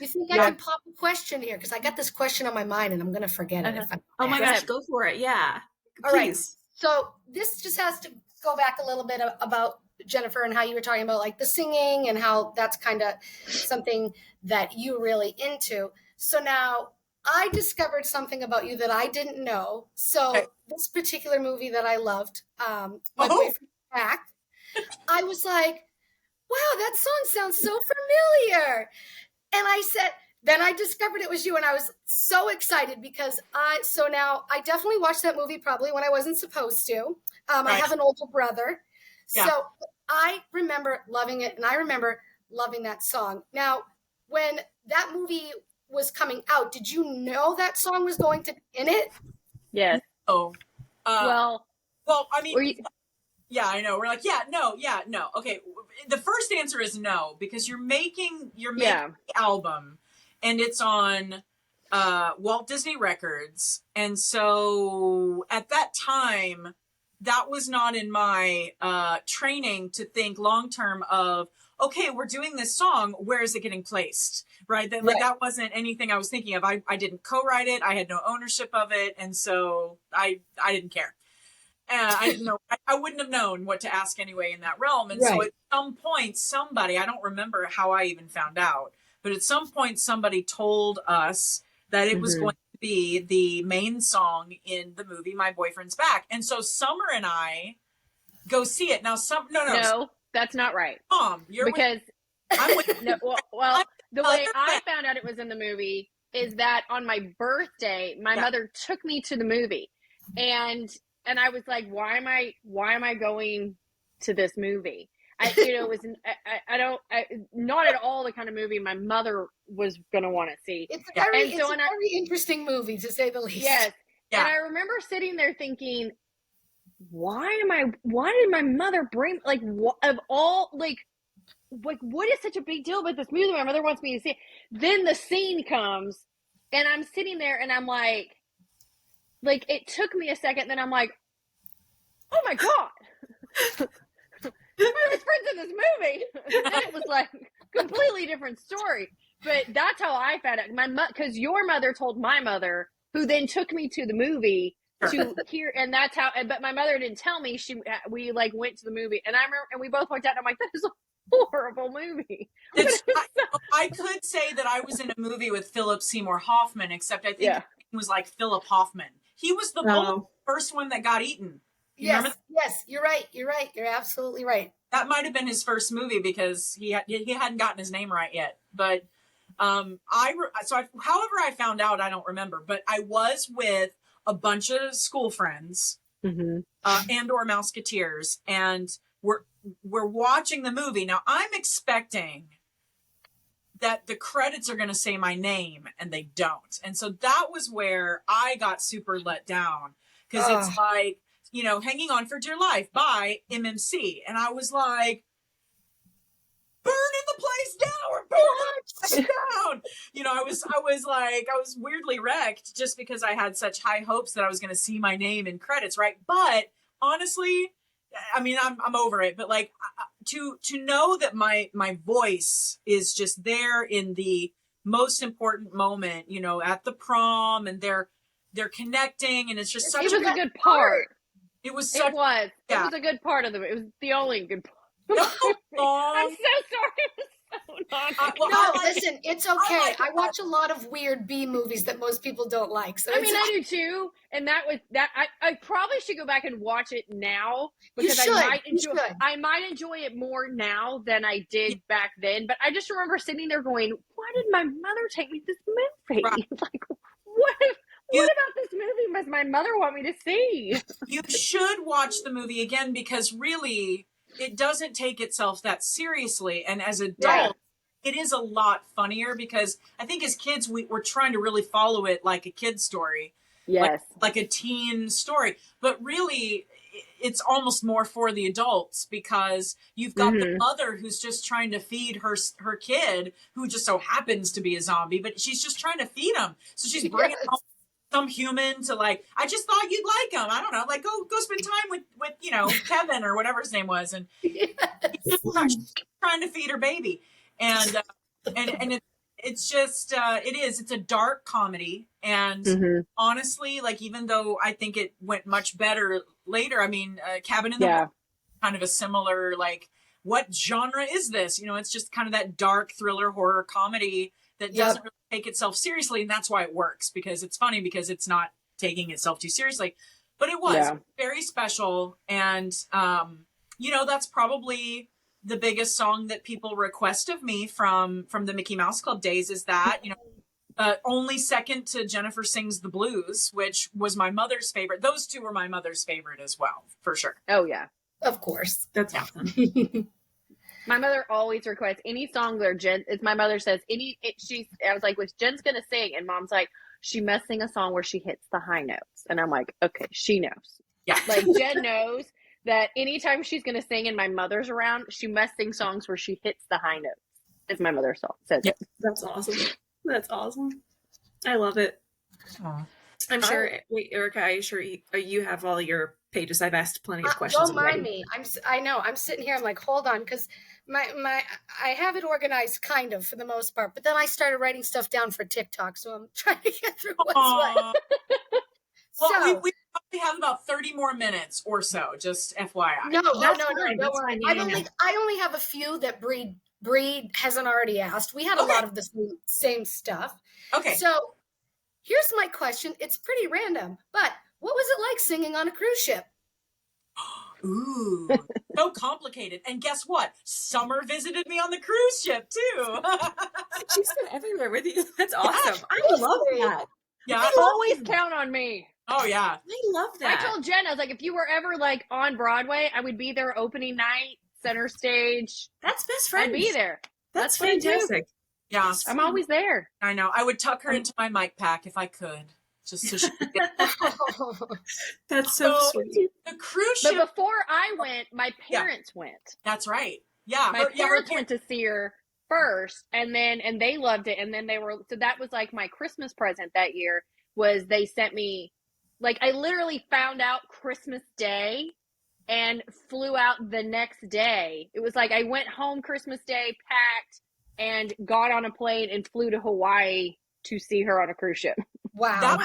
You think I can pop a question here? Because I got this question on my mind, and I'm going to forget it. If I Oh my Go gosh, ahead. go for it. Yeah. All right. Please. So this just has to go back a little bit about Jennifer and how you were talking about like the singing and how that's kind of something that you really into. So now I discovered something about you that I didn't know. So this particular movie that I loved, My Boyfriend's Back, I was like, wow, that song sounds so familiar. And then I discovered it was you, and I was so excited because now I definitely watched that movie probably when I wasn't supposed to. I have an older brother. Yeah. So I remember loving it, and I remember loving that song. Now, when that movie was coming out, did you know that song was going to be in it? Yes. Oh. Well, I mean, yeah, I know. We're like, no. Okay. The first answer is no, because you're making the album, and it's on Walt Disney Records. And so at that time, that was not in my training to think long-term of, okay, we're doing this song, where is it getting placed? Right? That wasn't anything I was thinking of. I didn't co-write it. I had no ownership of it. And so I didn't care. I didn't know. I wouldn't have known what to ask anyway in that realm. And so at some point, somebody, I don't remember how I even found out, but at some point somebody told us that it was going to be the main song in the movie My Boyfriend's Back. And so Summer and I go see it. Now, no, that's not right. Mom, you're because I'm with no, well, the way I found out it was in the movie is that on my birthday, my mother took me to the movie, and I was like, why am I going to this movie? It was not at all the kind of movie my mother was going to want to see. It's a very interesting movie, to say the least. Yes. Yeah. And I remember sitting there thinking, why did my mother bring, like, of all, like, what is such a big deal about this movie? My mother wants me to see it. Then the scene comes, and I'm sitting there, and I'm like, it took me a second, then I'm like, oh my God. My best friend's in this movie. And it was like completely different story. But that's how I found out. Because your mother told my mother, who then took me to the movie to hear, and that's how. But my mother didn't tell me. We like went to the movie, and I remember, and we both walked out. And I'm like, that is a horrible movie. I could say that I was in a movie with Philip Seymour Hoffman, except I think it was like Philip Hoffman. He was the bull, first one that got eaten. Yes, you're right. You're absolutely right. That might have been his first movie because he hadn't gotten his name right yet. But however I found out, I don't remember. But I was with a bunch of school friends and or Mouseketeers, and we're watching the movie. Now I'm expecting that the credits are going to say my name, and they don't. And so that was where I got super let down, because it's like, you know, Hanging On for Dear Life by MMC. And I was like, burning the place down, we're burning the place down. You know, I was weirdly wrecked just because I had such high hopes that I was going to see my name in credits, right? But honestly, I mean, I'm over it. But like, to know that my voice is just there in the most important moment, you know, at the prom, and they're connecting, and it's just such a good part. It was a good part of it was the only good part. I'm so sorry. Listen, it's okay. I watch a lot of weird B movies that most people don't like. So I mean, I do too. And that was that. I probably should go back and watch it now, because I might enjoy it more now than I did back then. But I just remember sitting there going, "Why did my mother take me to this movie? Right. Like, what about this movie must my mother want me to see?" You should watch the movie again, because really, it doesn't take itself that seriously. And as adults, it is a lot funnier, because I think as kids, we're trying to really follow it like a kid's story. Yes. Like a teen story. But really, it's almost more for the adults, because you've got the mother who's just trying to feed her kid, who just so happens to be a zombie, but she's just trying to feed him. So she's bringing home some human to, like, I just thought you'd like him. I don't know, like, go spend time with you know, Kevin or whatever his name was, and she's trying to feed her baby, and it's just it's a dark comedy, and honestly, like, even though I think it went much better later, I mean, Cabin in the Woods, kind of a similar, like, what genre is this? You know, it's just kind of that dark thriller horror comedy that doesn't really take itself seriously, and that's why it works, because it's funny, because it's not taking itself too seriously. But it was very special, and you know, that's probably the biggest song that people request of me from the Mickey Mouse Club days, is that, you know, only second to Jennifer Sings the Blues, which was my mother's favorite. Those two were my mother's favorite as well, for sure. Oh yeah, of course. That's awesome. My mother always requests any song where Jen, as my mother says, I was like, was Jen's going to sing? And Mom's like, she must sing a song where she hits the high notes. And I'm like, okay, she knows. Yeah. Like, Jen knows that anytime she's going to sing and my mother's around, she must sing songs where she hits the high notes. As my mother says it. That's awesome. That's awesome. I love it. Aww. I'm sure. Wait, Erica, are you sure you have all your pages? I've asked plenty of questions. Don't mind me. I know. I'm sitting here. I'm like, hold on, because I have it organized kind of for the most part, but then I started writing stuff down for TikTok, so I'm trying to get through what's what. Well, we probably have about 30 more minutes or so. Just FYI. No. Don't worry. I only have a few that Bree hasn't already asked. We had a lot of the same stuff. Okay. So here's my question. It's pretty random, but what was it like singing on a cruise ship? Ooh, so complicated. And guess what? Summer visited me on the cruise ship too. She's been everywhere with you. That's awesome. I love that. Yeah, I always count on me. Oh yeah, I love that. I told Jen, I was like, if you were ever like on Broadway, I would be there opening night, center stage. That's best friends. I'd be there. That's fantastic. Yeah, I'm always there. I know. I would tuck her into my mic pack if I could. Just so she could get That's so sweet. The cruise ship. But before I went, my parents went. That's right. Yeah. My parents went to see her first, and they loved it. And then so that was like my Christmas present that year, was they sent me, like, I literally found out Christmas Day and flew out the next day. It was like I went home Christmas Day, packed, and got on a plane and flew to Hawaii to see her on a cruise ship. Wow.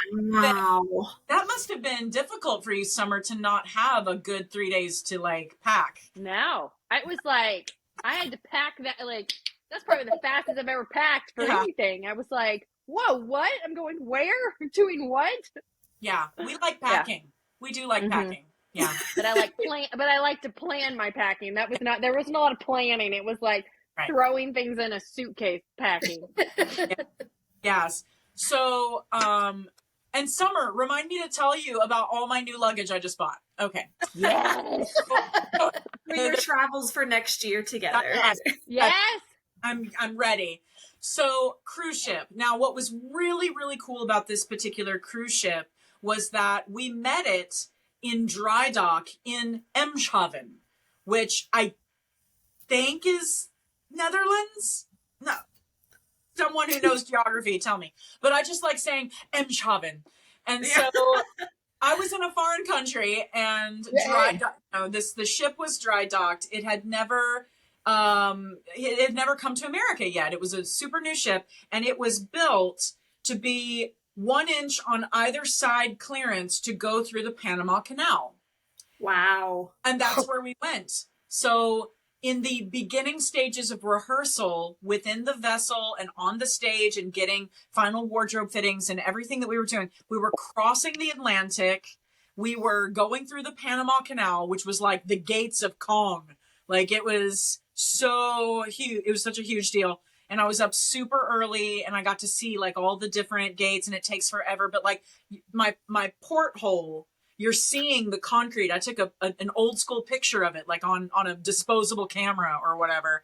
That must have been difficult for you, Summer, to not have a good 3 days to, like, pack. No. I was like, I had to pack that, like, that's probably the fastest I've ever packed for anything. I was like, whoa, what? I'm going where? Doing what? Yeah, we like packing. We do like packing. Yeah. But I like to plan my packing. There wasn't a lot of planning. It was like throwing things in a suitcase packing. Yes. So, and Summer, remind me to tell you about all my new luggage I just bought. Okay. Yes. For your travels for next year together. Yes. I'm ready. So, cruise ship. Now, what was really, really cool about this particular cruise ship was that we met it in dry dock in Eemshaven, which I think is Netherlands. No, someone who knows geography, tell me. But I just like saying Eemshaven. And so I was in a foreign country and the ship was dry docked. It had never come to America yet. It was a super new ship, and it was built to be 1 inch on either side clearance to go through the Panama Canal. Wow. And that's where we went. So in the beginning stages of rehearsal within the vessel and on the stage and getting final wardrobe fittings and everything that we were doing, we were crossing the Atlantic. We were going through the Panama Canal, which was like the gates of Kong. Like, it was so huge. It was such a huge deal. And I was up super early and I got to see like all the different gates, and it takes forever. But like my porthole, you're seeing the concrete. I took an old school picture of it, like on a disposable camera or whatever.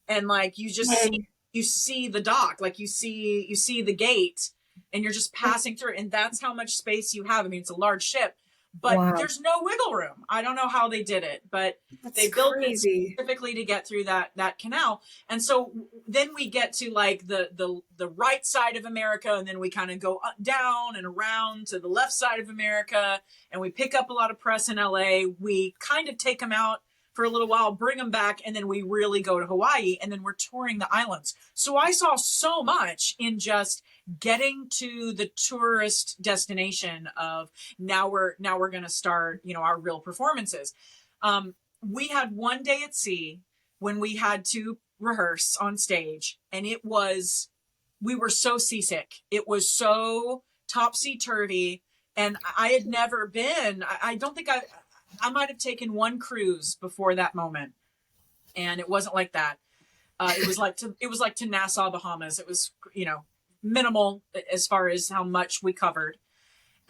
And like, you just see the dock, like you see the gate, and you're just passing through. And that's how much space you have. I mean, it's a large ship, but there's no wiggle room. I don't know how they did it, but they built it specifically to get through that canal. And so then we get to like the right side of America, and then we kind of go down and around to the left side of America, and we pick up a lot of press in LA. We kind of take them out for a little while, bring them back, and then we really go to Hawaii, and then we're touring the islands. So I saw so much in just getting to the tourist destination of now we're going to start, our real performances. We had one day at sea when we had to rehearse on stage, and we were so seasick. It was so topsy-turvy, and I had never been, I don't think I might have taken one cruise before that moment, and it wasn't like that. It was like to Nassau, Bahamas. It was, minimal as far as how much we covered.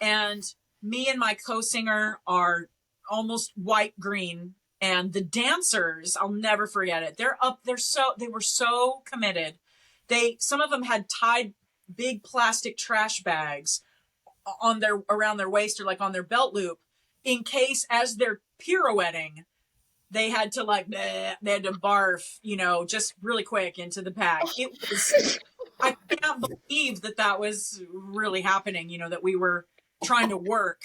And me and my co-singer are almost white green, and the dancers, I'll never forget it. They were so committed. Some of them had tied big plastic trash bags around their waist or like on their belt loop, in case as they're pirouetting, they had to barf, just really quick into the bag. It was, I can't believe that was really happening, that we were trying to work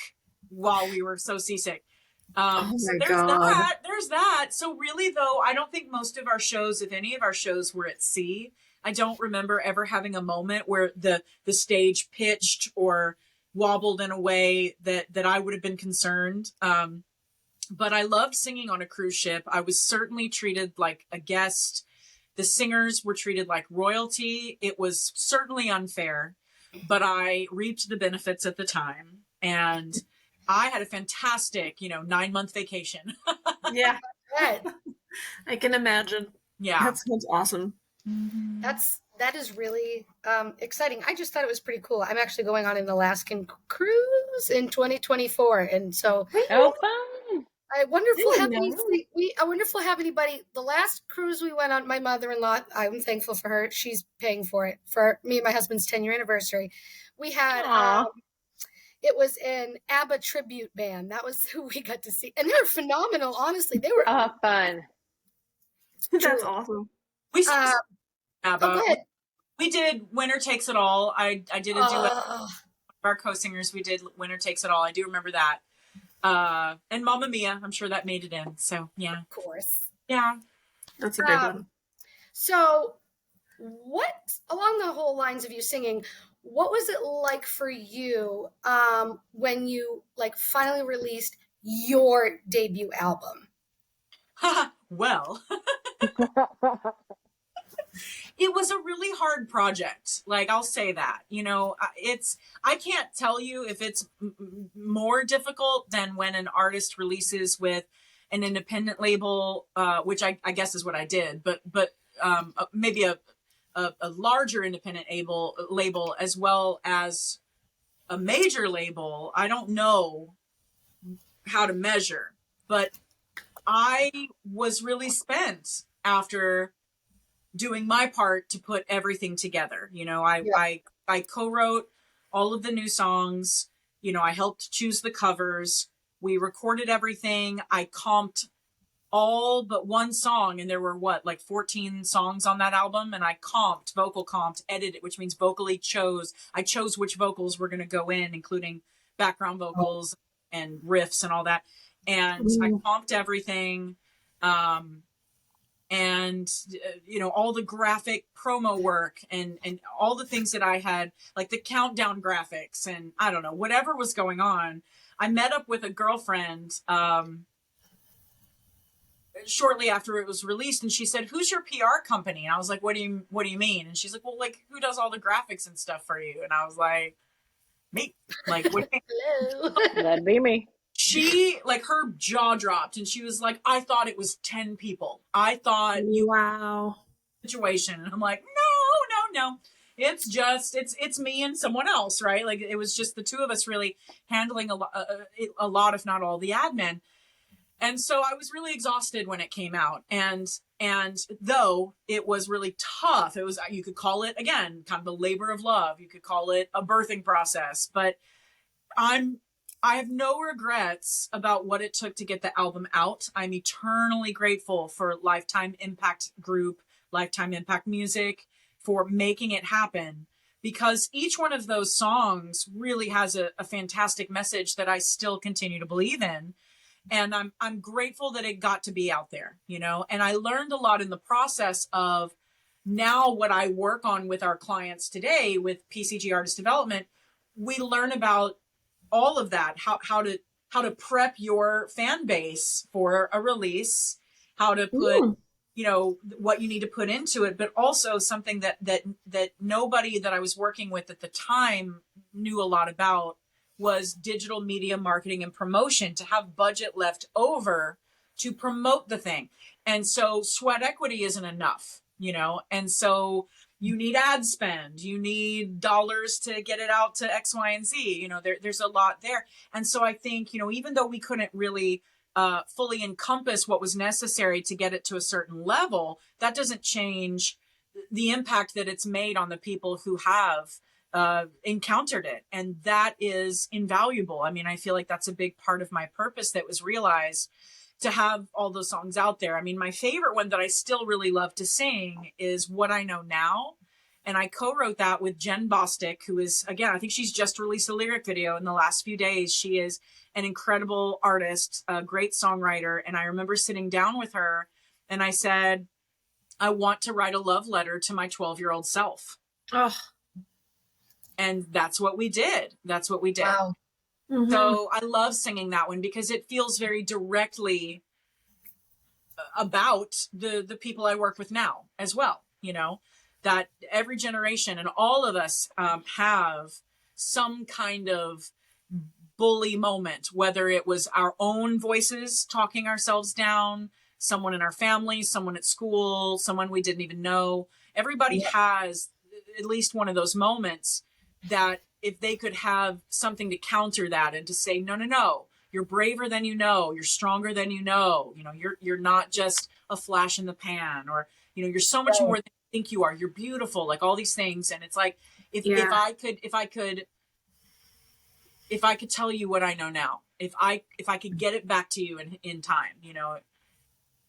while we were so seasick. So there's that. So really though, I don't think most of our shows, if any of our shows, were at sea. I don't remember ever having a moment where the stage pitched or wobbled in a way that I would have been concerned. But I loved singing on a cruise ship. I was certainly treated like a guest. The singers were treated like royalty. It was certainly unfair, but I reaped the benefits at the time. And I had a fantastic, 9-month vacation. Yeah. I can imagine. Yeah. That sounds awesome. That is really exciting. I just thought it was pretty cool. I'm actually going on an Alaskan cruise in 2024, and so fun! I wonder if we'll have anybody. The last cruise we went on, my mother-in-law, I'm thankful for her. She's paying for it for me and my husband's 10-year anniversary. We had it was an ABBA tribute band. That was who we got to see, and they were phenomenal. Honestly, they were fun. That's awesome. We we did Winner Takes It All. I did a duet with our co-singers. We did Winner Takes It All. I do remember that. And Mamma Mia, I'm sure that made it in. So yeah. Of course. Yeah. That's a good one. So what, along the whole lines of you singing, what was it like for you when you finally released your debut album? Well, It was a really hard project. Like, I'll say that, I can't tell you if it's more difficult than when an artist releases with an independent label, which I guess is what I did, but maybe a larger independent label as well as a major label. I don't know how to measure, but I was really spent after doing my part to put everything together. I co-wrote all of the new songs. I helped choose the covers. We recorded everything. I comped all but one song, and there were 14 songs on that album, and I vocal comped, edited, which means I chose which vocals were going to go in, including background vocals and riffs and all that. And I comped everything. And all the graphic promo work and all the things that I had, like the countdown graphics and I don't know, whatever was going on. I met up with a girlfriend shortly after it was released, and she said, "Who's your PR company?" And I was like, what do you mean? And she's like, "Well, like, who does all the graphics and stuff for you?" And I was like, "Me." Like, what do you Hello. That'd be me. She, like, her jaw dropped, and she was like, "I thought it was 10 people. I thought you Wow. situation." And I'm like, no. It's me and someone else, right? Like, it was just the two of us really handling a lot, if not all, the admin. And so I was really exhausted when it came out. And though it was really tough, you could call it, again, kind of a labor of love. You could call it a birthing process, but I have no regrets about what it took to get the album out. I'm eternally grateful for Lifetime Impact Group, Lifetime Impact Music, for making it happen, because each one of those songs really has a fantastic message that I still continue to believe in. And I'm grateful that it got to be out there, and I learned a lot in the process of now what I work on with our clients today with PCG Artist Development. We learn about all of that, how to prep your fan base for a release, how to put, what you need to put into it, but also something that nobody that I was working with at the time knew a lot about was digital media marketing and promotion, to have budget left over to promote the thing. And so sweat equity isn't enough, and so you need ad spend, you need dollars to get it out to X, Y, and Z. There's a lot there. And so I think, even though we couldn't really fully encompass what was necessary to get it to a certain level, that doesn't change the impact that it's made on the people who have encountered it. And that is invaluable. I mean, I feel like that's a big part of my purpose that was realized, to have all those songs out there. I mean, my favorite one that I still really love to sing is What I Know Now. And I co-wrote that with Jen Bostic, who is, again, I think she's just released a lyric video in the last few days. She is an incredible artist, a great songwriter. And I remember sitting down with her and I said, I want to write a love letter to my 12-year-old self. Oh. And that's what we did. Wow. Mm-hmm. So I love singing that one because it feels very directly about the people I work with now as well. That every generation and all of us have some kind of bully moment, whether it was our own voices talking ourselves down, someone in our family, someone at school, someone we didn't even know. Everybody has at least one of those moments that if they could have something to counter that and to say, no, you're braver than you're stronger than you're not just a flash in the pan, or, you're so much more than you think you are. You're beautiful, like all these things. And it's like, if I could tell you what I know now, if I could get it back to you in time,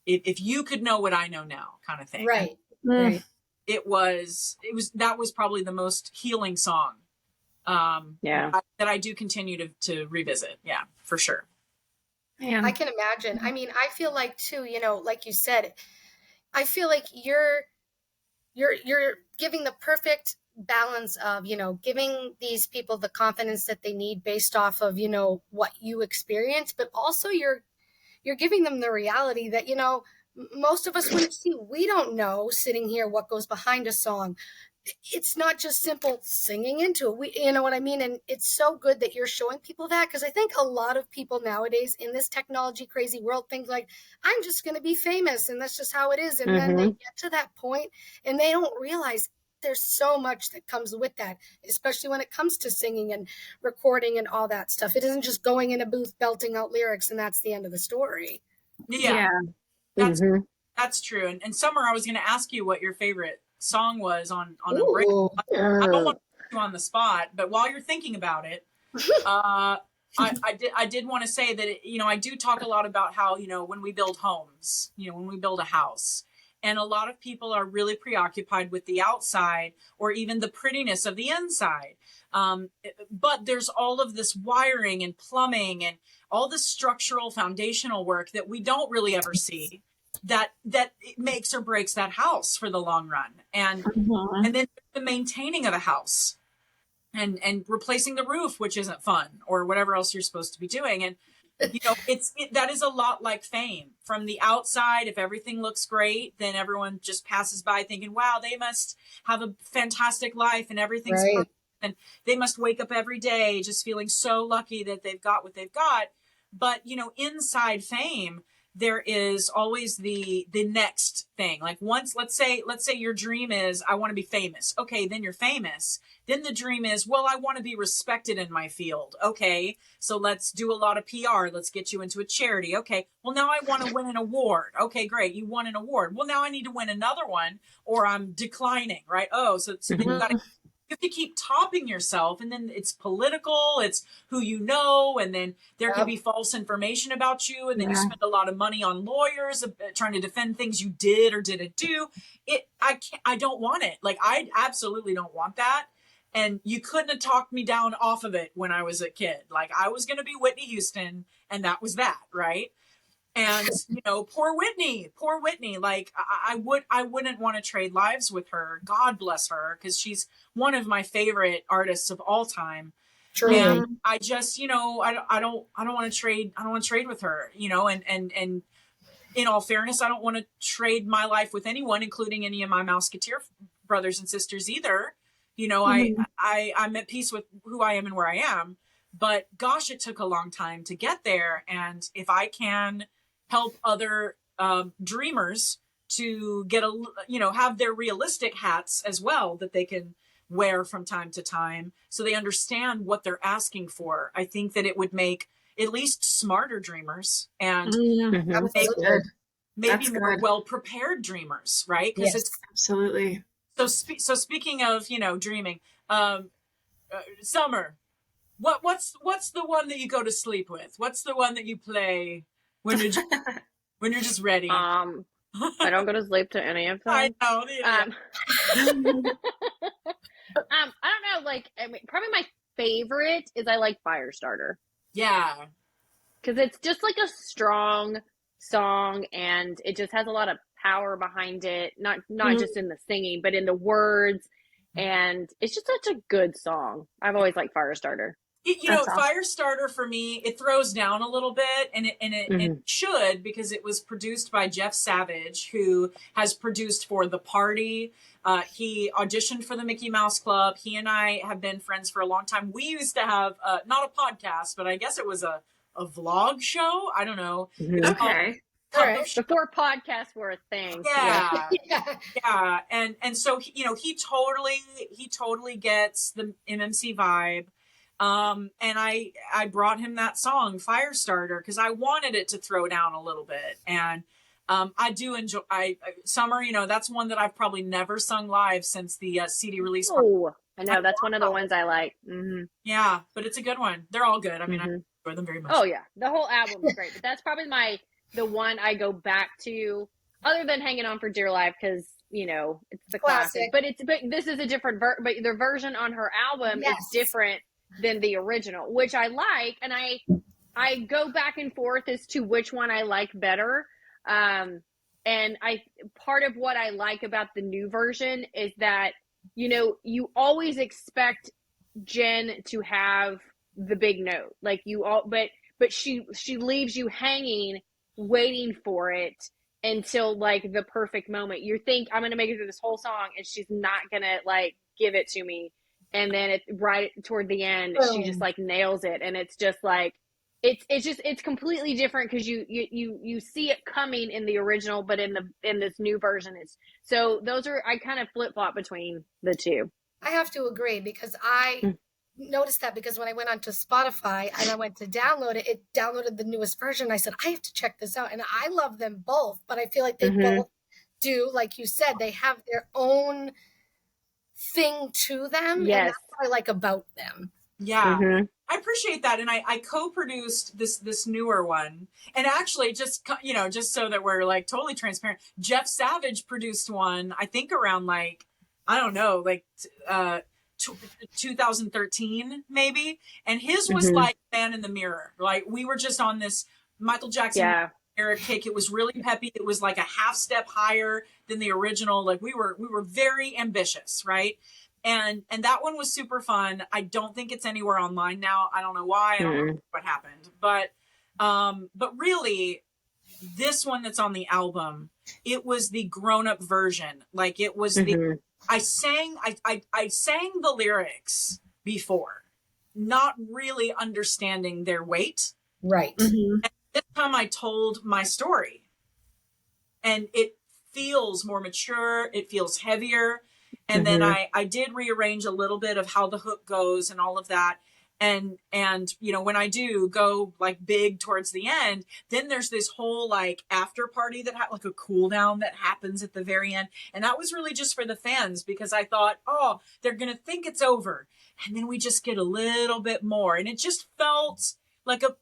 if you could know what I know now, kind of thing. Right. Right. That was probably the most healing song that I do continue to revisit. Yeah, for sure. Man. I can imagine. I mean, I feel like too, like you said, I feel like you're giving the perfect balance of, giving these people the confidence that they need based off of, what you experience, but also you're giving them the reality that, most of us, when you see, we don't know sitting here what goes behind a song. It's not just simple singing into it. You know what I mean? And it's so good that you're showing people that, because I think a lot of people nowadays in this technology crazy world think like, I'm just going to be famous and that's just how it is. And then they get to that point and they don't realize there's so much that comes with that, especially when it comes to singing and recording and all that stuff. It isn't just going in a booth belting out lyrics and that's the end of the story. Yeah. That's true. And Summer, I was going to ask you what your favorite song was on a break. I don't want to put you on the spot, but while you're thinking about it, I did want to say that, I do talk a lot about how, when we build homes, when we build a house, and a lot of people are really preoccupied with the outside or even the prettiness of the inside. But there's all of this wiring and plumbing and all this structural foundational work that we don't really ever see, that it makes or breaks that house for the long run. And and then the maintaining of a house and replacing the roof, which isn't fun, or whatever else you're supposed to be doing. And that is a lot like fame. From the outside, if everything looks great, then everyone just passes by thinking, wow, they must have a fantastic life and everything's perfect, and they must wake up every day just feeling so lucky that they've got what they've got. But inside fame, there is always the next thing. Like once, let's say your dream is, I want to be famous. Okay, then you're famous. Then the dream is, well, I want to be respected in my field. Okay, so let's do a lot of PR. Let's get you into a charity. Okay, well, now I want to win an award. Okay, great. You won an award. Well, now I need to win another one or I'm declining, right? Oh, so then you have to keep topping yourself, and then it's political, it's who you know, and then there can be false information about you, and then you spend a lot of money on lawyers trying to defend things you did or didn't do. I don't want it. Like, I absolutely don't want that. And you couldn't have talked me down off of it when I was a kid. Like, I was going to be Whitney Houston, and that was that, right? And, poor Whitney, like I wouldn't want to trade lives with her. God bless her. 'Cause she's one of my favorite artists of all time. Truly. And I just, I don't want to trade with her, and in all fairness, I don't want to trade my life with anyone, including any of my Mouseketeer brothers and sisters either. I'm at peace with who I am and where I am, but gosh, it took a long time to get there. And if I can help other dreamers to get have their realistic hats as well that they can wear from time to time, so they understand what they're asking for, I think that it would make at least smarter dreamers and maybe more well-prepared dreamers, right? Because it's absolutely. So speaking of dreaming, Summer, what's the one that you go to sleep with? What's the one that you play when you're just ready? I don't go to sleep to any of them. I know. I don't know. Like, probably my favorite is I like Firestarter. Yeah, because it's just like a strong song, and it just has a lot of power behind it. Not just in the singing, but in the words, and it's just such a good song. I've always liked Firestarter. Firestarter for me, it throws down a little bit, and it should, because it was produced by Jeff Savage, who has produced for The Party. He auditioned for the Mickey Mouse Club. He and I have been friends for a long time. We used to have not a podcast, but I guess it was a vlog show. I don't know. Okay. Before podcasts were a thing. Yeah. And so he totally gets the MMC vibe. And I brought him that song Firestarter because I wanted it to throw down a little bit. And I do enjoy Summer, that's one that I've probably never sung live since the CD release. Oh, I know, that's one of the ones I like. Yeah, but it's a good one. They're all good. I mean, I enjoy them very much. Oh yeah, the whole album is great, but that's probably the one I go back to, other than Hanging On for Dear Life, because it's the classic. But this is a different but the version on her album is different than the original, which I like, and I go back and forth as to which one I like better. And part of what I like about the new version is that you always expect Jen to have the big note, like but she leaves you hanging, waiting for it, until like the perfect moment. You think I'm gonna make it through this whole song, and she's not gonna like give it to me, and then it right toward the end, she just like nails it, and it's just like it's completely different because you see it coming in the original, but in this new version, it's so those are I kind of flip flop between the two. I have to agree because I noticed that because when I went onto Spotify and I went to download it, it downloaded the newest version. I said, I have to check this out. And I love them both, but I feel like they both do, like you said, they have their own thing to them. Yes. And that's what I like about them. Yeah. I appreciate that. And I co-produced this newer one. And actually just so that we're like totally transparent, Jeff Savage produced one, I think around like, I don't know, like 2013 maybe. And his was like Man in the Mirror. Like we were just on this Michael Jackson era kick. It was really peppy. It was like a half step higher than the original. Like we were very ambitious, right? And that one was super fun. I don't think it's anywhere online now. I don't know why. I don't know what happened. But really, this one that's on the album, it was the grown-up version. Like it was the I sang the lyrics before, not really understanding their weight. Right. And this time I told my story. And it feels more mature. It feels heavier. And then I did rearrange a little bit of how the hook goes and all of that. And when I do go like big towards the end, then there's this whole like after party that like a cool down that happens at the very end. And that was really just for the fans because I thought, oh, they're going to think it's over. And then we just get a little bit more. And it just felt like a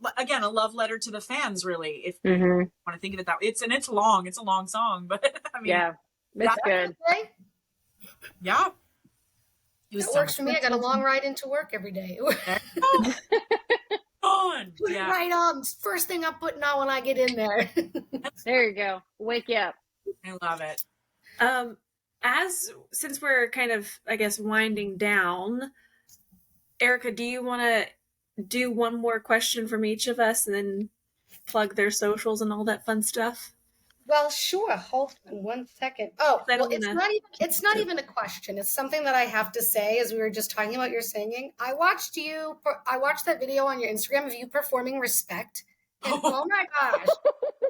love letter to the fans, really. If you want to think of it that way. It's long. It's a long song, but I mean, it's good. Okay. Yeah. It works for me. I got a long ride into work every day. On. Put it right on. First thing I'm putting on when I get in there. There you go. Wake you up. I love it. Since we're kind of, I guess, winding down, Erica, do you want to do one more question from each of us and then plug their socials and all that fun stuff? Well, sure. Hold on 1 second. Oh, well, it's not even a question. It's something that I have to say as we were just talking about your singing. I watched that video on your Instagram of you performing Respect. And oh my gosh.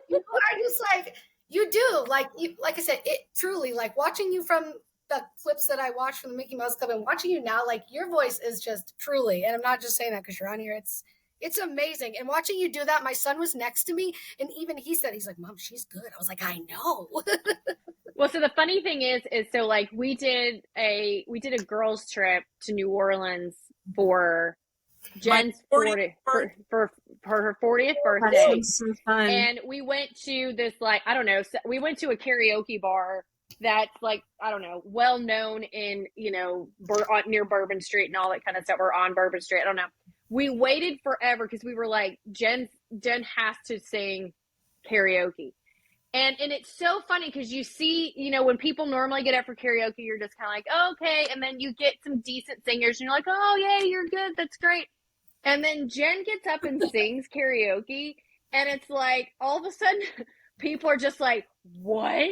You are just like, you do. Like I said, it truly, like watching you from the clips that I watched from the Mickey Mouse Club and watching you now, like your voice is just truly, and I'm not just saying that because you're on here, it's amazing. And watching you do that, my son was next to me, and even he said, he's like, Mom, she's good. I was like, I know. Well, so the funny thing is so like we did a girls trip to New Orleans for Jen's 40th for her 40th birthday. That's so fun. And we went to this, like, I don't know, we went to a karaoke bar that's like, I don't know, well known in, near Bourbon Street and all that kind of stuff, or on Bourbon Street. I don't know. We waited forever because we were like, Jen has to sing karaoke. And it's so funny because you see, when people normally get up for karaoke, you're just kind of like, oh, okay. And then you get some decent singers and you're like, oh, yeah, you're good. That's great. And then Jen gets up and sings karaoke. And it's like, all of a sudden, people are just like, what?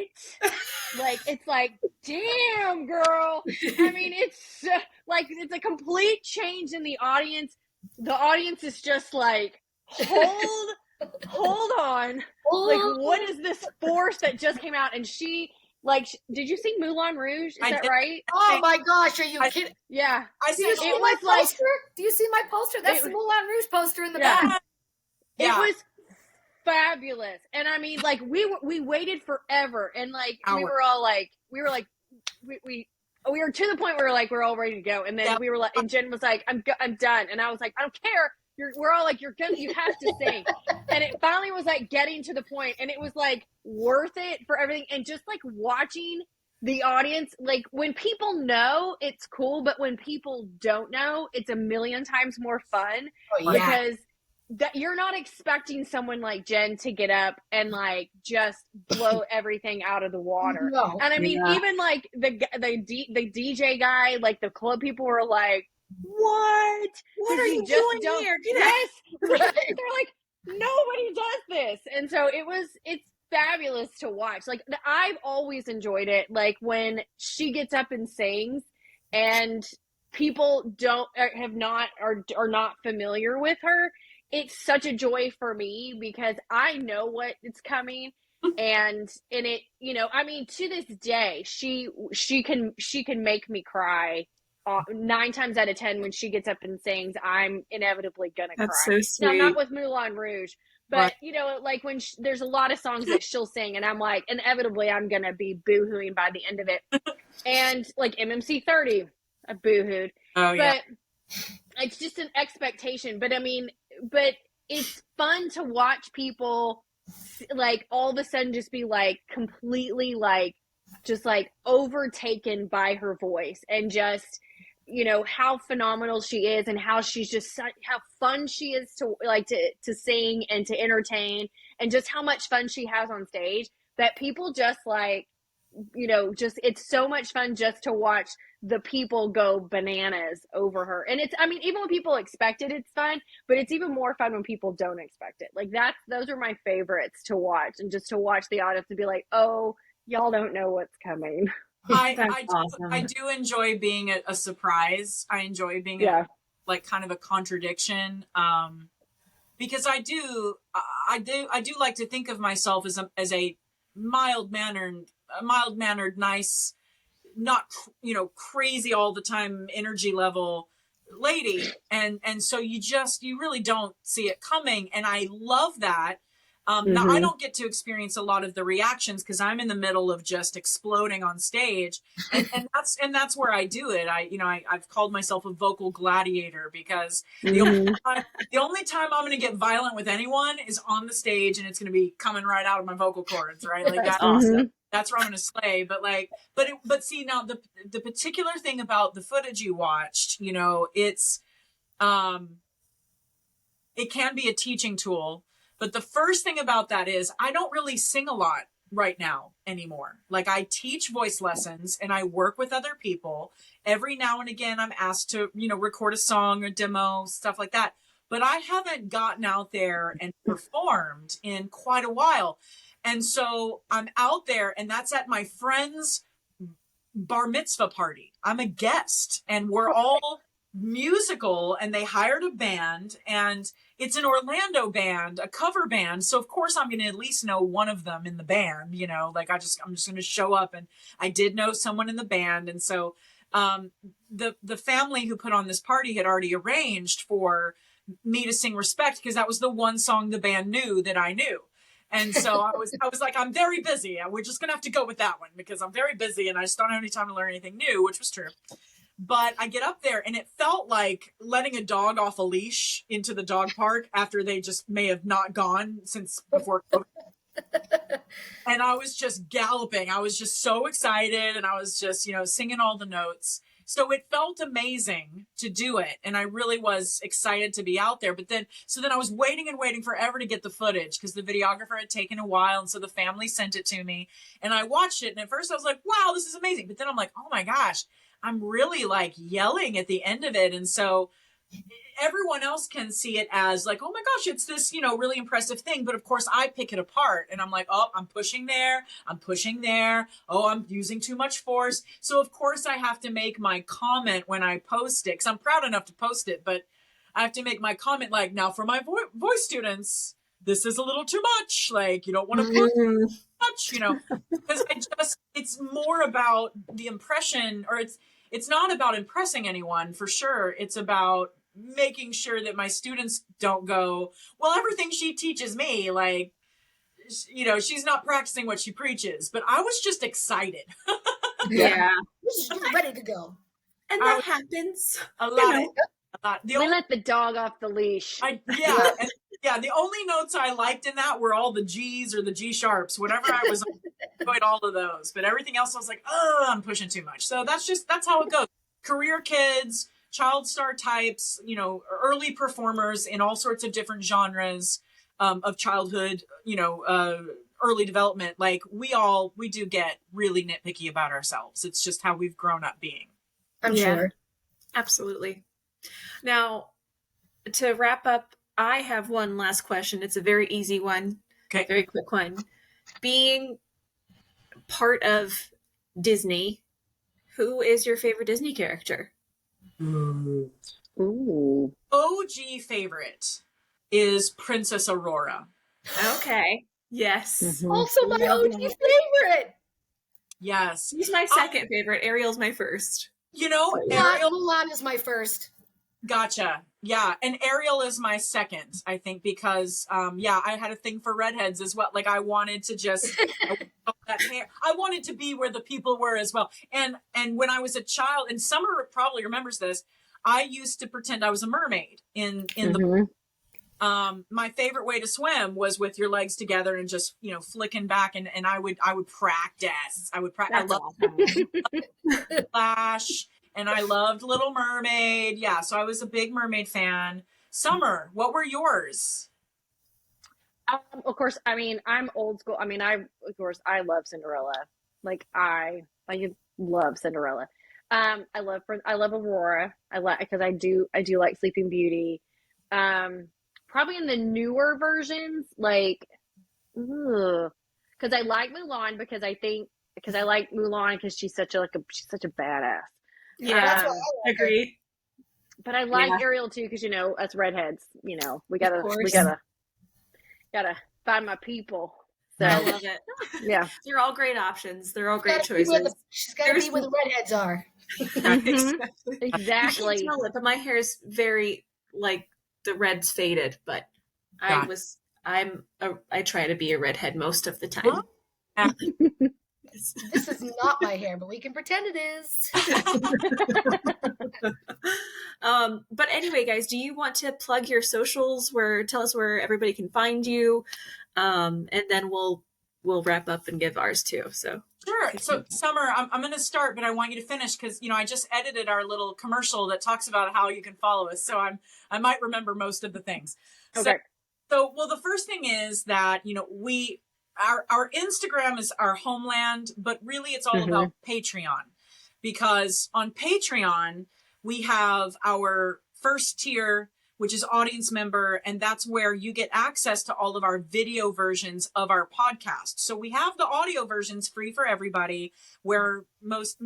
Like, it's like, damn, girl. I mean, it's like, it's a complete change in the audience. The audience is just like, hold on. Like, what is this force that just came out? And she, like, did you see Moulin Rouge? Is that right? Oh my gosh, are you kidding? Yeah. Do you see my poster? Do you see my poster? That's the Moulin Rouge poster in the back. It was fabulous. And I mean, like, we waited forever, and like we were to the point where we're all ready to go, and then we were like, and Jen was like, I'm done, and I was like, I don't care. We're all like, you have to sing. And it finally was like getting to the point, and it was like worth it for everything. And just like watching the audience, like when people know, it's cool, but when people don't know, it's a million times more fun. Oh, yeah. Because that you're not expecting someone like Jen to get up and like just blow everything out of the water. No. And I mean, even like the DJ guy, like the club people were like, what are you doing here? Yes. Right. They're like, nobody does this. And so it's fabulous to watch. Like, I've always enjoyed it. Like, when she gets up and sings and people are not familiar with her, it's such a joy for me because I know what is coming. And in it, you know, I mean, to this day, she can make me cry 9 times out of 10 when she gets up and sings. I'm inevitably gonna That's cry. so sweet. Now, not with Moulin Rouge, but Right. you know, like when there's a lot of songs that she'll sing, and I'm like, inevitably, I'm gonna be boohooing by the end of it. And like MMC 30, I boohooed. Oh yeah. But it's just an expectation. But I mean, but it's fun to watch people like all of a sudden just be like completely like just like overtaken by her voice, and just, you know, how phenomenal she is, and how she's just how fun she is to like to sing and to entertain, and just how much fun she has on stage, that people just like, you know, just, it's so much fun just to watch the people go bananas over her. And it's, I mean, even when people expect it, it's fun, but it's even more fun when people don't expect it. Like those are my favorites to watch, and just to watch the audience and be like, oh, y'all don't know what's coming. I do enjoy being a surprise. I enjoy being like kind of a contradiction. Because I do like to think of myself as a mild mannered, nice, not, you know, crazy all the time energy level lady. And so you really don't see it coming. And I love that. Now I don't get to experience a lot of the reactions because I'm in the middle of just exploding on stage, and that's where I do it. I've called myself a vocal gladiator because the only time I'm going to get violent with anyone is on the stage, and it's going to be coming right out of my vocal cords, right? Like that's awesome. That's where I'm going to slay. But like, but see, now the particular thing about the footage you watched, you know, it's it can be a teaching tool. But the first thing about that is I don't really sing a lot right now anymore. Like I teach voice lessons and I work with other people. Every now and again, I'm asked to, you know, record a song or demo, stuff like that. But I haven't gotten out there and performed in quite a while. And so I'm out there, and that's at my friend's bar mitzvah party. I'm a guest, and we're all musical, and they hired a band, and it's an Orlando band, a cover band. So of course I'm going to at least know one of them in the band, you know, like I'm just going to show up. And I did know someone in the band. And so the family who put on this party had already arranged for me to sing Respect, because that was the one song the band knew that I knew. And so I was like, I'm very busy. We're just going to have to go with that one because I'm very busy and I just don't have any time to learn anything new, which was true. But I get up there and it felt like letting a dog off a leash into the dog park after they just may have not gone since before COVID. And I was just galloping. I was just so excited, and I was just, you know, singing all the notes. So it felt amazing to do it. And I really was excited to be out there. But then I was waiting and waiting forever to get the footage because the videographer had taken a while. And so the family sent it to me and I watched it. And at first I was like, wow, this is amazing. But then I'm like, oh my gosh, I'm really like yelling at the end of it. And so everyone else can see it as like, oh my gosh, it's this, you know, really impressive thing. But of course I pick it apart and I'm like, oh, I'm pushing there. Oh, I'm using too much force. So of course I have to make my comment when I post it, because I'm proud enough to post it, but I have to make my comment like, now for my voice students, this is a little too much. Like, you don't want to push too much, you know, because it's more about the impression, or it's not about impressing anyone for sure. It's about making sure that my students don't go, well, everything she teaches me, like, you know, she's not practicing what she preaches. But I was just excited. Yeah. You're ready to go. And that happens. A lot. We let the dog off the leash. The only notes I liked in that were all the G's or the G sharps, whatever I was enjoyed all of those. But everything else I was like, oh, I'm pushing too much. So that's how it goes. Career kids, child star types, you know, early performers in all sorts of different genres of childhood, you know, early development. Like we do get really nitpicky about ourselves. It's just how we've grown up being. I'm sure. Absolutely. Now, to wrap up, I have one last question. It's a very easy one. Okay. Very quick one. being part of Disney, who is your favorite Disney character? Ooh. OG favorite is Princess Aurora. Okay. Yes. Mhm. Also my OG favorite. Yes. He's my second favorite. Ariel's my first. You know, Ariel Mulan is my first. Gotcha. Yeah. And Ariel is my second, I think, because, I had a thing for redheads as well. Like, I wanted to just, I wanted to be where the people were as well. And when I was a child, and Summer probably remembers this, I used to pretend I was a mermaid in the, my favorite way to swim was with your legs together and just, flicking back. And I would practice. I love Flash. And I loved Little Mermaid. Yeah, so I was a big Mermaid fan. Summer, what were yours? Of course, I mean, I'm old school. I mean, I love Cinderella. Like, I love Cinderella. I love Aurora. Because I do like Sleeping Beauty. Probably in the newer versions, like, because I like Mulan because I like Mulan because she's such a badass. Yeah, agreed. But I like Ariel too because us redheads, we gotta find my people. So I love it. Yeah, they're all great options. They're all great choices. She's got to be where the redheads are. Exactly. You can't tell it, but my hair is very like the red's faded. But I try to be a redhead most of the time. Huh? This is not my hair, but we can pretend it is. But anyway, guys, do you want to plug your socials? Tell us where everybody can find you, and then we'll wrap up and give ours too. So sure. So Summer, I'm going to start, but I want you to finish because I just edited our little commercial that talks about how you can follow us. So I might remember most of the things. Okay. So the first thing is that our Instagram is our homeland, but really it's all about Patreon, because on Patreon, we have our first tier, which is audience member. And that's where you get access to all of our video versions of our podcast. So we have the audio versions free for everybody, where most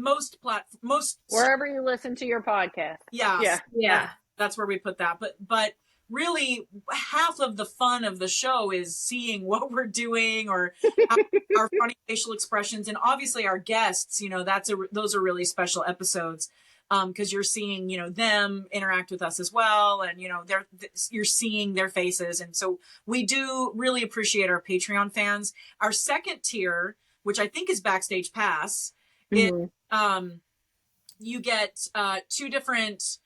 wherever you listen to your podcast. Yeah. That's where we put that. But really, half of the fun of the show is seeing what we're doing or our funny facial expressions, and obviously our guests. Those are really special episodes because you're seeing them interact with us as well, and you're seeing their faces, and so we do really appreciate our Patreon fans. Our second tier, which I think is Backstage Pass, is you get two different.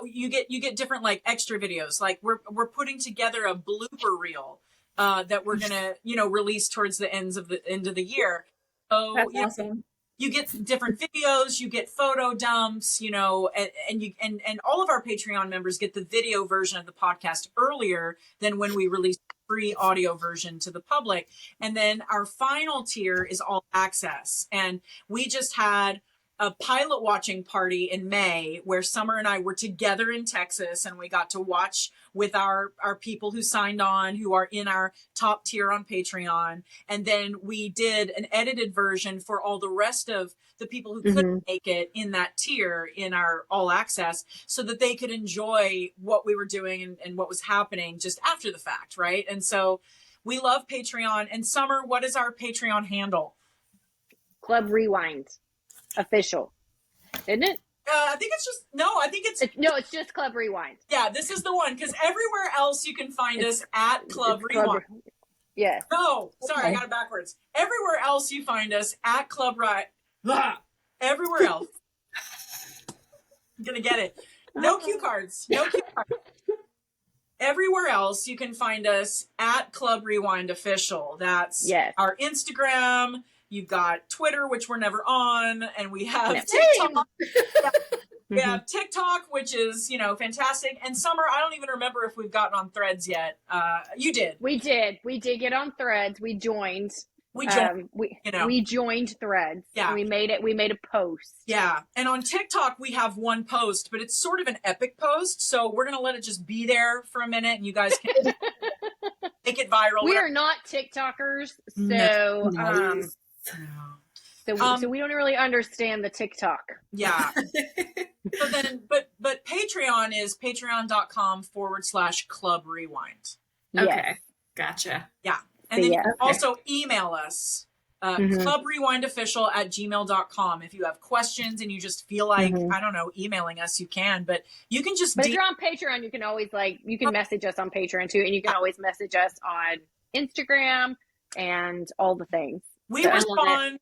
You get different like extra videos. Like we're putting together a blooper reel that we're gonna release towards the end of the year. So that's awesome. You get different videos, you get photo dumps, and all of our Patreon members get the video version of the podcast earlier than when we release the free audio version to the public. And then our final tier is all access, and we just had a pilot watching party in May where Summer and I were together in Texas, and we got to watch with our people who signed on, who are in our top tier on Patreon. And then we did an edited version for all the rest of the people who couldn't make it in that tier in our all access, so that they could enjoy what we were doing and what was happening just after the fact. Right. And so we love Patreon. And Summer, what is our Patreon handle? Club Rewind. Official, isn't it? I think it's just Club Rewind. Yeah, this is the one, because everywhere else you can find us at Club Rewind. Yeah. No, sorry, I got it backwards. Everywhere else you find us at Club Rewind. Everywhere else. I'm gonna get it. No cue cards. Everywhere else you can find us at Club Rewind Official. That's our Instagram. You've got Twitter, which we're never on, and we have TikTok. We have TikTok, which is, fantastic. And Summer, I don't even remember if we've gotten on Threads yet. You did. We did get on Threads. We joined. We joined Threads. Yeah. And we made a post. Yeah. And on TikTok, we have one post, but it's sort of an epic post. So we're going to let it just be there for a minute, and you guys can make it viral. We whatever. are not TikTokers, Nice. so No. so we don't really understand the TikTok. Yeah. So then, but Patreon is patreon.com/Club Rewind. Yes. Okay, gotcha. Yeah. And then Yeah. you can also email us, clubrewindofficial@gmail.com. If you have questions and you just feel like, I don't know, emailing us, you can, but you can just. But if you're on Patreon, you can always you can message us on Patreon too, and you can always message us on Instagram and all the things. We respond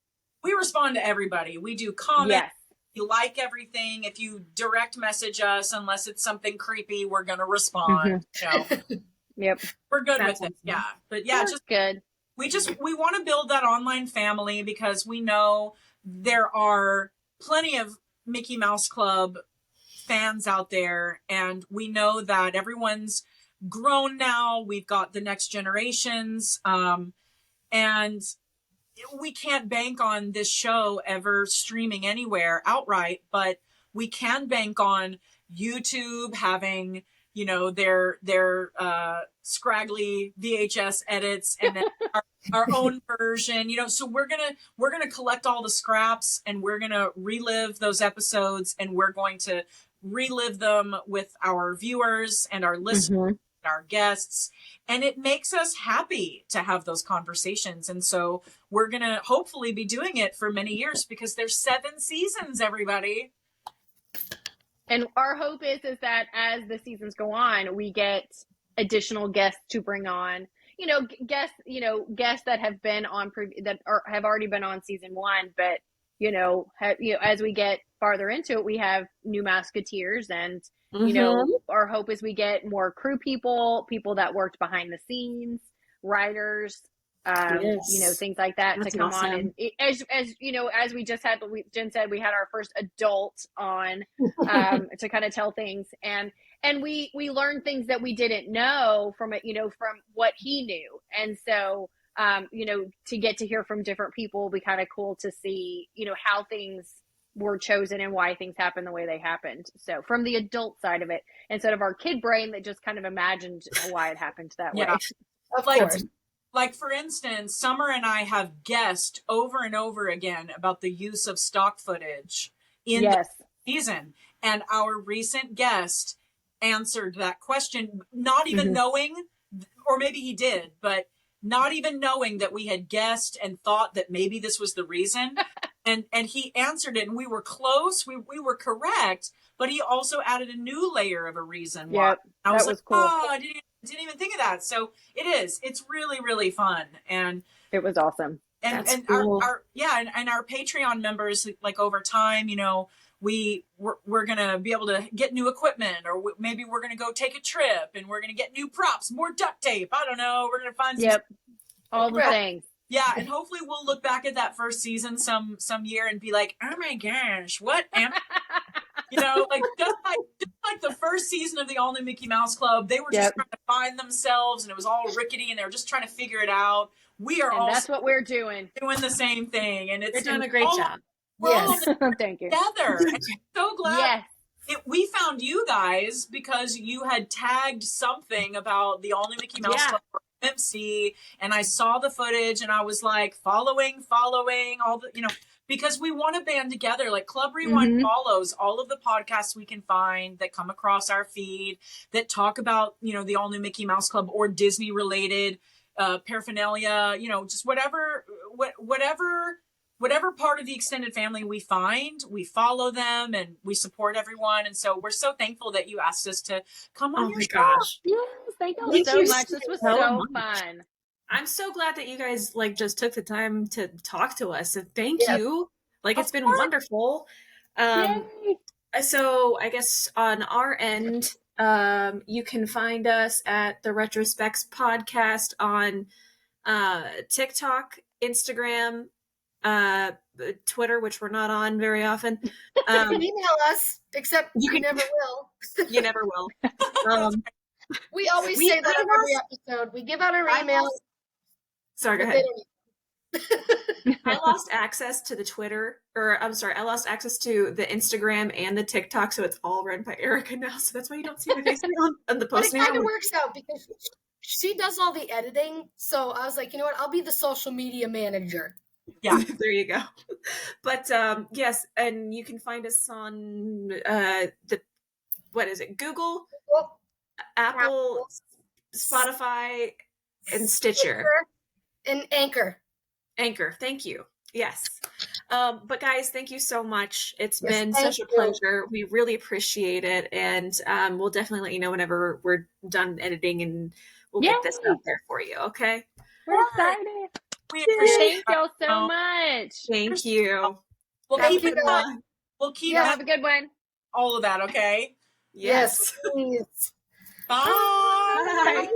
to everybody. We do comments. Yes. You like everything. If you direct message us, unless it's something creepy, we're going to respond. Yep. We're good That's with it. awesome. Yeah. But yeah, That's good. we want to build that online family because we know there are plenty of Mickey Mouse Club fans out there. And we know that everyone's grown now. We've got the next generations. And we can't bank on this show ever streaming anywhere outright, but we can bank on YouTube having, their scraggly VHS edits and then our own version, so we're going to collect all the scraps and we're going to relive those episodes and we're going to relive them with our viewers and our listeners. Our guests, and it makes us happy to have those conversations. And so we're going to hopefully be doing it for many years because there's 7 seasons, everybody. And our hope is that as the seasons go on, we get additional guests to bring on, guests that have been on have already been on season 1, but as we get farther into it, we have new Mouseketeers and our hope is we get more crew people that worked behind the scenes, writers, things like that. That's to come awesome. On. And as we just had, Jen said, we had our first adult on to kind of tell things. And we learned things that we didn't know from it, from what he knew. And so, to get to hear from different people will be kind of cool to see, how things were chosen and why things happened the way they happened. So from the adult side of it, instead of our kid brain that just kind of imagined why it happened that way. Of course. Like for instance, Summer and I have guessed over and over again about the use of stock footage in the season. And our recent guest answered that question, not even knowing, or maybe he did, but not even knowing that we had guessed and thought that maybe this was the reason. And he answered it and we were close. We were correct, but he also added a new layer of a reason why. I was like, cool. Oh, I didn't even think of that. So it's really, really fun. And it was awesome. And cool. our Patreon members, like over time, we're going to be able to get new equipment, or maybe we're going to go take a trip and we're going to get new props, more duct tape. I don't know. We're going to find all the things. Yeah, and hopefully we'll look back at that first season some year and be like, oh my gosh, what am just like the first season of the all new Mickey Mouse Club, they were just trying to find themselves and it was all rickety and they were just trying to figure it out. We are all that's what we're doing the same thing, and it's you're doing a great job. We're all thank you together. I'm so glad. We found you guys because you had tagged something about the all new Mickey Mouse Club MC, and I saw the footage and I was like following all the, because we want to band together. Like Club Rewind follows all of the podcasts we can find that come across our feed that talk about, the all new Mickey Mouse Club or Disney related paraphernalia, just whatever part of the extended family we find, we follow them and we support everyone. And so we're so thankful that you asked us to come on your show. Gosh. Yes, thank you so much. This was so fun. I'm so glad that you guys just took the time to talk to us. So thank you. It's been wonderful. So I guess on our end, you can find us at the Retrospects Podcast on TikTok, Instagram, Twitter, which we're not on very often. You can email us, except you never will. You never will. We always say that on every episode. We give out our emails. Sorry, go ahead. I lost access to the Twitter, I lost access to the Instagram and the TikTok, so it's all run by Erica now. So that's why you don't see my face on the post. But it kind of works out because she does all the editing. So I was like, you know what? I'll be the social media manager. Yeah. There you go. But yes, and you can find us on what is it? Google, Apple, Spotify, and Stitcher. And Anchor. Anchor, thank you. Yes. But guys, thank you so much. It's Yes, been thank such a you. pleasure. We really appreciate it. And we'll definitely let you know whenever we're done editing, and we'll get this Yay! out there for you. Okay. We're excited. We appreciate Thank y'all so much. Thank you. We'll Thank keep you, in guys. mind. We'll keep Yeah. Have a good one. all of that, okay? Yes. Yes, please. Bye. Bye. Bye.